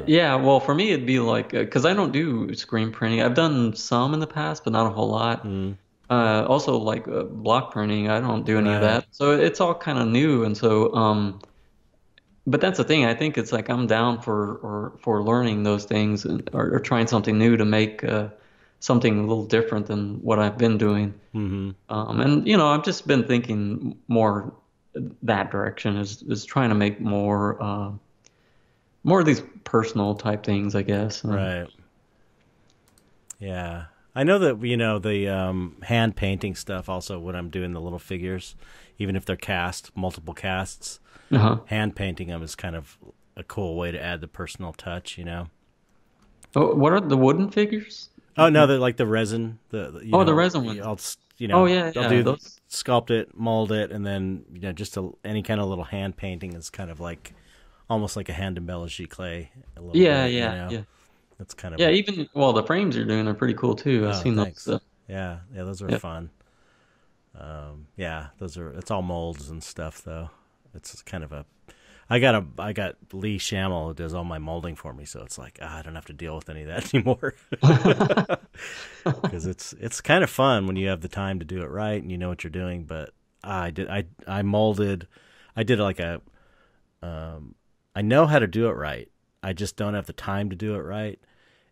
Yeah, well, for me, it'd be like, because I don't do screen printing. I've done some in the past, but not a whole lot. mm, Also, like block printing, I don't do any of right, that. So it's all kind of new. And so, but that's the thing. I think it's like I'm down for learning those things or trying something new to make something a little different than what I've been doing. mm-hmm, And I've just been thinking more that direction is trying to make more of these personal type things, I guess. right, yeah. I know that the hand painting stuff. Also, when I'm doing the little figures, even if they're multiple casts, Uh-huh. hand painting them is kind of a cool way to add the personal touch. Oh, what are the wooden figures? Oh no, they're like the resin. The resin ones. Oh yeah, I'll yeah. do Those. sculpt it, mold it, and then just any kind of little hand painting is kind of like almost like a hand embellished clay. A little Yeah, bit, yeah. That's kind of Yeah, even the frames you're doing are pretty cool too. I've seen thanks. those. Yeah, those are Yeah. fun. Yeah, it's all molds and stuff though. It's kind of I got Lee Shamel who does all my molding for me, so it's like I don't have to deal with any of that anymore. Because it's kind of fun when you have the time to do it right and you know what you're doing. But I molded, I did like I know how to do it right. I just don't have the time to do it right.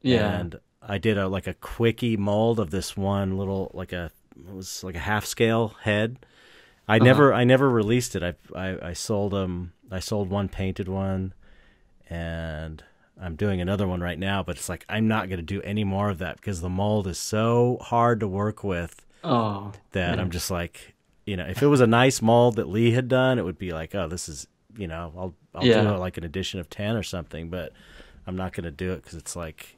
Yeah. And I did a quickie mold of this one little it was like a half scale head. I never released it. I sold I sold one painted one, and I'm doing another one right now. But it's like I'm not going to do any more of that because the mold is so hard to work with Oh, that man. I'm just like if it was a nice mold that Lee had done, it would be like, oh, this is I'll do Yeah. it like an edition of 10 or something. But I'm not going to do it because it's like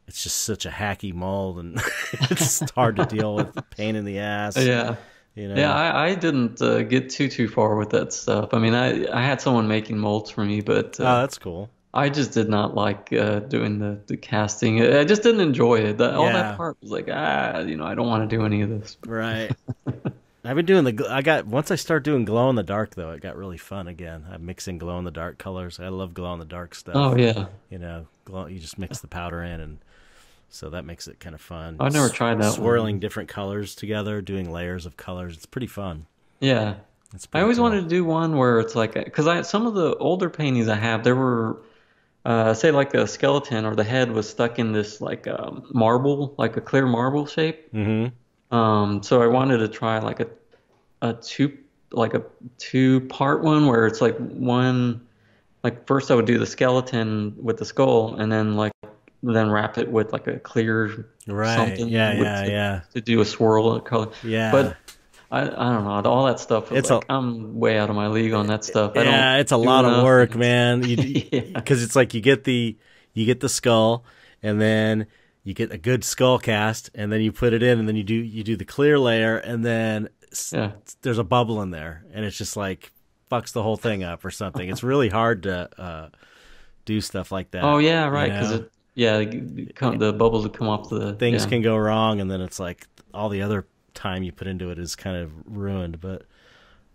it's just such a hacky mold and it's hard to deal with, pain in the ass. Yeah. You know? Yeah, I didn't get too far with that stuff. I mean, I had someone making molds for me, but Oh, that's cool. I just did not like doing the casting. I just didn't enjoy it. All Yeah. that part was like, I don't want to do any of this. Right. I've been doing once I start doing glow in the dark though, it got really fun again. I'm mixing glow in the dark colors. I love glow in the dark stuff. Oh yeah. You know, you just mix the powder in, and so that makes it kind of fun. I've never tried that. Swirling different colors together, doing layers of colors. It's pretty fun. Yeah. I always wanted to do one where it's like, because some of the older paintings I have, there were, say like a skeleton or the head was stuck in this like marble, like a clear marble shape. Mm-hmm. So I wanted to try like a two-part one where it's like one, like first I would do the skeleton with the skull, and then wrap it with like a clear something. Yeah. To do a swirl of color. Yeah. But I don't know, all that stuff. I'm way out of my league on that stuff. It's a lot of work, man. Because it's like you get the skull, and then you get a good skull cast, and then you put it in, and then you do the clear layer, and then there's a bubble in there, and it's just like fucks the whole thing up or something. It's really hard to do stuff like that. Oh yeah, right. Because the bubbles would come off the things can go wrong, and then it's like all the other time you put into it is kind of ruined. But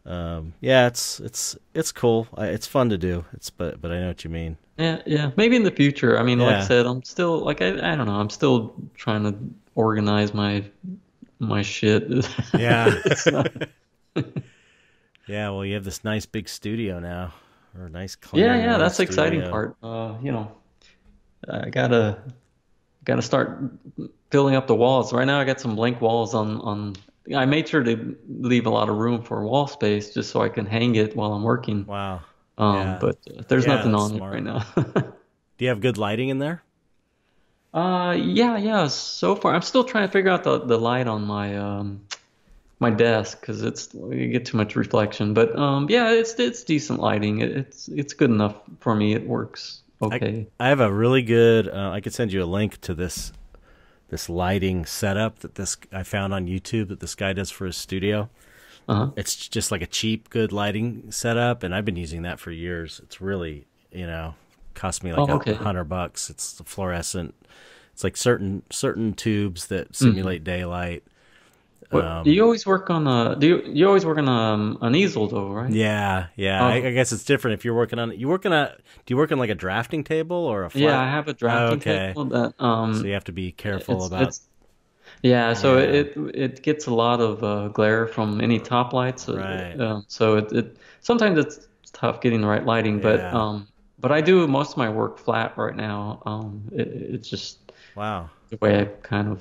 it's cool. It's fun to do. But I know what you mean. Yeah. Maybe in the future. I mean, like I said, I'm still like I don't know. I'm still trying to organize my shit. Yeah. Yeah. Well, you have this nice big studio now, or a nice clean. Yeah. That's the exciting part. I gotta start filling up the walls. Right now I got some blank walls on. I made sure to leave a lot of room for wall space just so I can hang it while I'm working. Wow. But there's nothing on it right now. Do you have good lighting in there? Yeah. So far, I'm still trying to figure out the light on my my desk because you get too much reflection. But it's decent lighting. It's good enough for me. It works okay. I have a really good. I could send you a link to this lighting setup that I found on YouTube that this guy does for his studio. It's just like a cheap, good lighting setup, and I've been using that for years. It's really, cost me like $100. It's the fluorescent. It's like certain tubes that simulate daylight. Do you always work on you always work on an easel though, right? Yeah. I guess it's different if you're working on. Do you work on like a drafting table or a flat? Yeah, I have a drafting table that. So you have to be careful about. So it gets a lot of glare from any top lights. Right. So it sometimes it's tough getting the right lighting, but I do most of my work flat right now. It's just the way I've kind of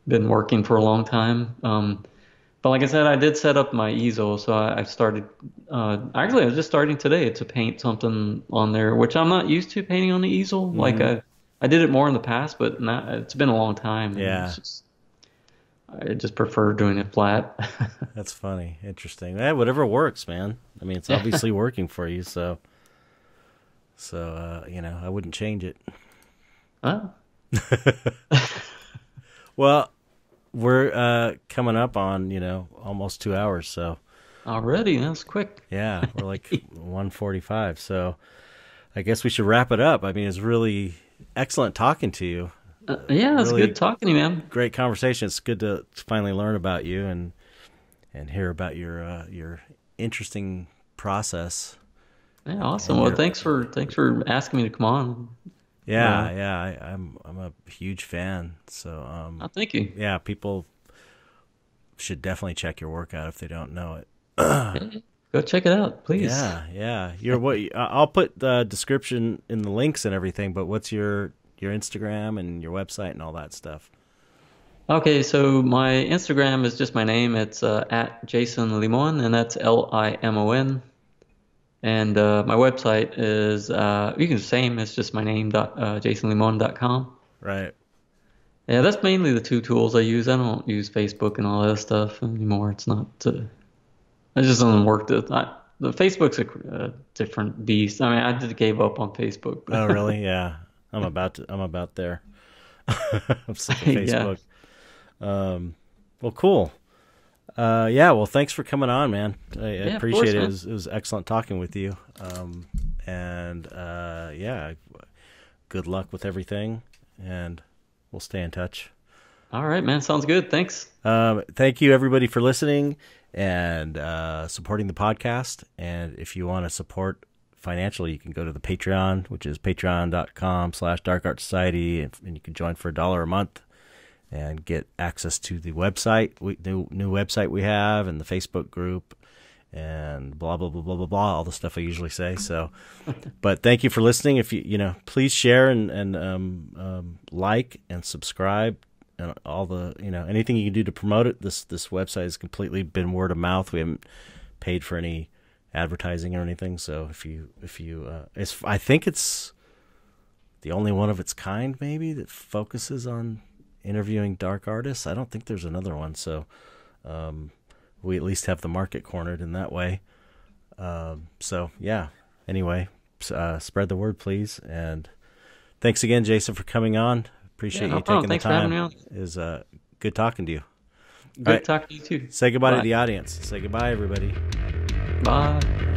been working for a long time. But like I said, I did set up my easel, so I started. Actually, I was just starting today to paint something on there, which I'm not used to painting on the easel. Mm-hmm. Like I did it more in the past, but it's been a long time. Yeah. I just prefer doing it flat. That's funny. Interesting. Whatever works, man. I mean, it's obviously working for you, so I wouldn't change it. Oh. Well, we're coming up on, almost 2 hours, so. Already? That's quick. Yeah, we're like 1:45, so I guess we should wrap it up. I mean, it's really excellent talking to you. It's good talking to you, man. Great conversation. It's good to finally learn about you and hear about your interesting process. Yeah, awesome. Well, thanks for asking me to come on. I'm a huge fan. So thank you. Yeah, people should definitely check your work out if they don't know it. Go check it out, please. Yeah. I'll put the description in the links and everything. But what's your Instagram and your website and all that stuff? Okay, so my Instagram is just my name. It's at Jason Limon, and that's Limon. And my website is you can same. It's just my name jasonlimon.com. Right. Yeah, that's mainly the two tools I use. I don't use Facebook and all that stuff anymore. It's not. It just doesn't work. The Facebook's a different beast. I mean, I just gave up on Facebook. Oh, really? Yeah. I'm about there. I'm sick of Facebook. Well, cool. Well, thanks for coming on, man. I appreciate it. It was excellent talking with you. Good luck with everything, and we'll stay in touch. All right, man. Sounds good. Thanks. Thank you, everybody, for listening and supporting the podcast. And if you want to support financially, you can go to the Patreon, which is patreon.com/darkartsociety, and you can join for $1 a month and get access to the website, new website we have, and the Facebook group, and blah blah blah blah blah blah, all the stuff I usually say. So, but thank you for listening. If you please share and like and subscribe, and all the anything you can do to promote it. This website has completely been word of mouth. We haven't paid for any advertising or anything. So I think it's the only one of its kind, maybe, that focuses on interviewing dark artists. I don't think there's another one, so we at least have the market cornered in that way. So yeah, anyway, spread the word, please, and thanks again, Jason, for coming on. Appreciate you taking the time. Thanks for having me on. It was good talking to you. Good talking to you too. Say goodbye to the audience. Say goodbye, everybody. Bye.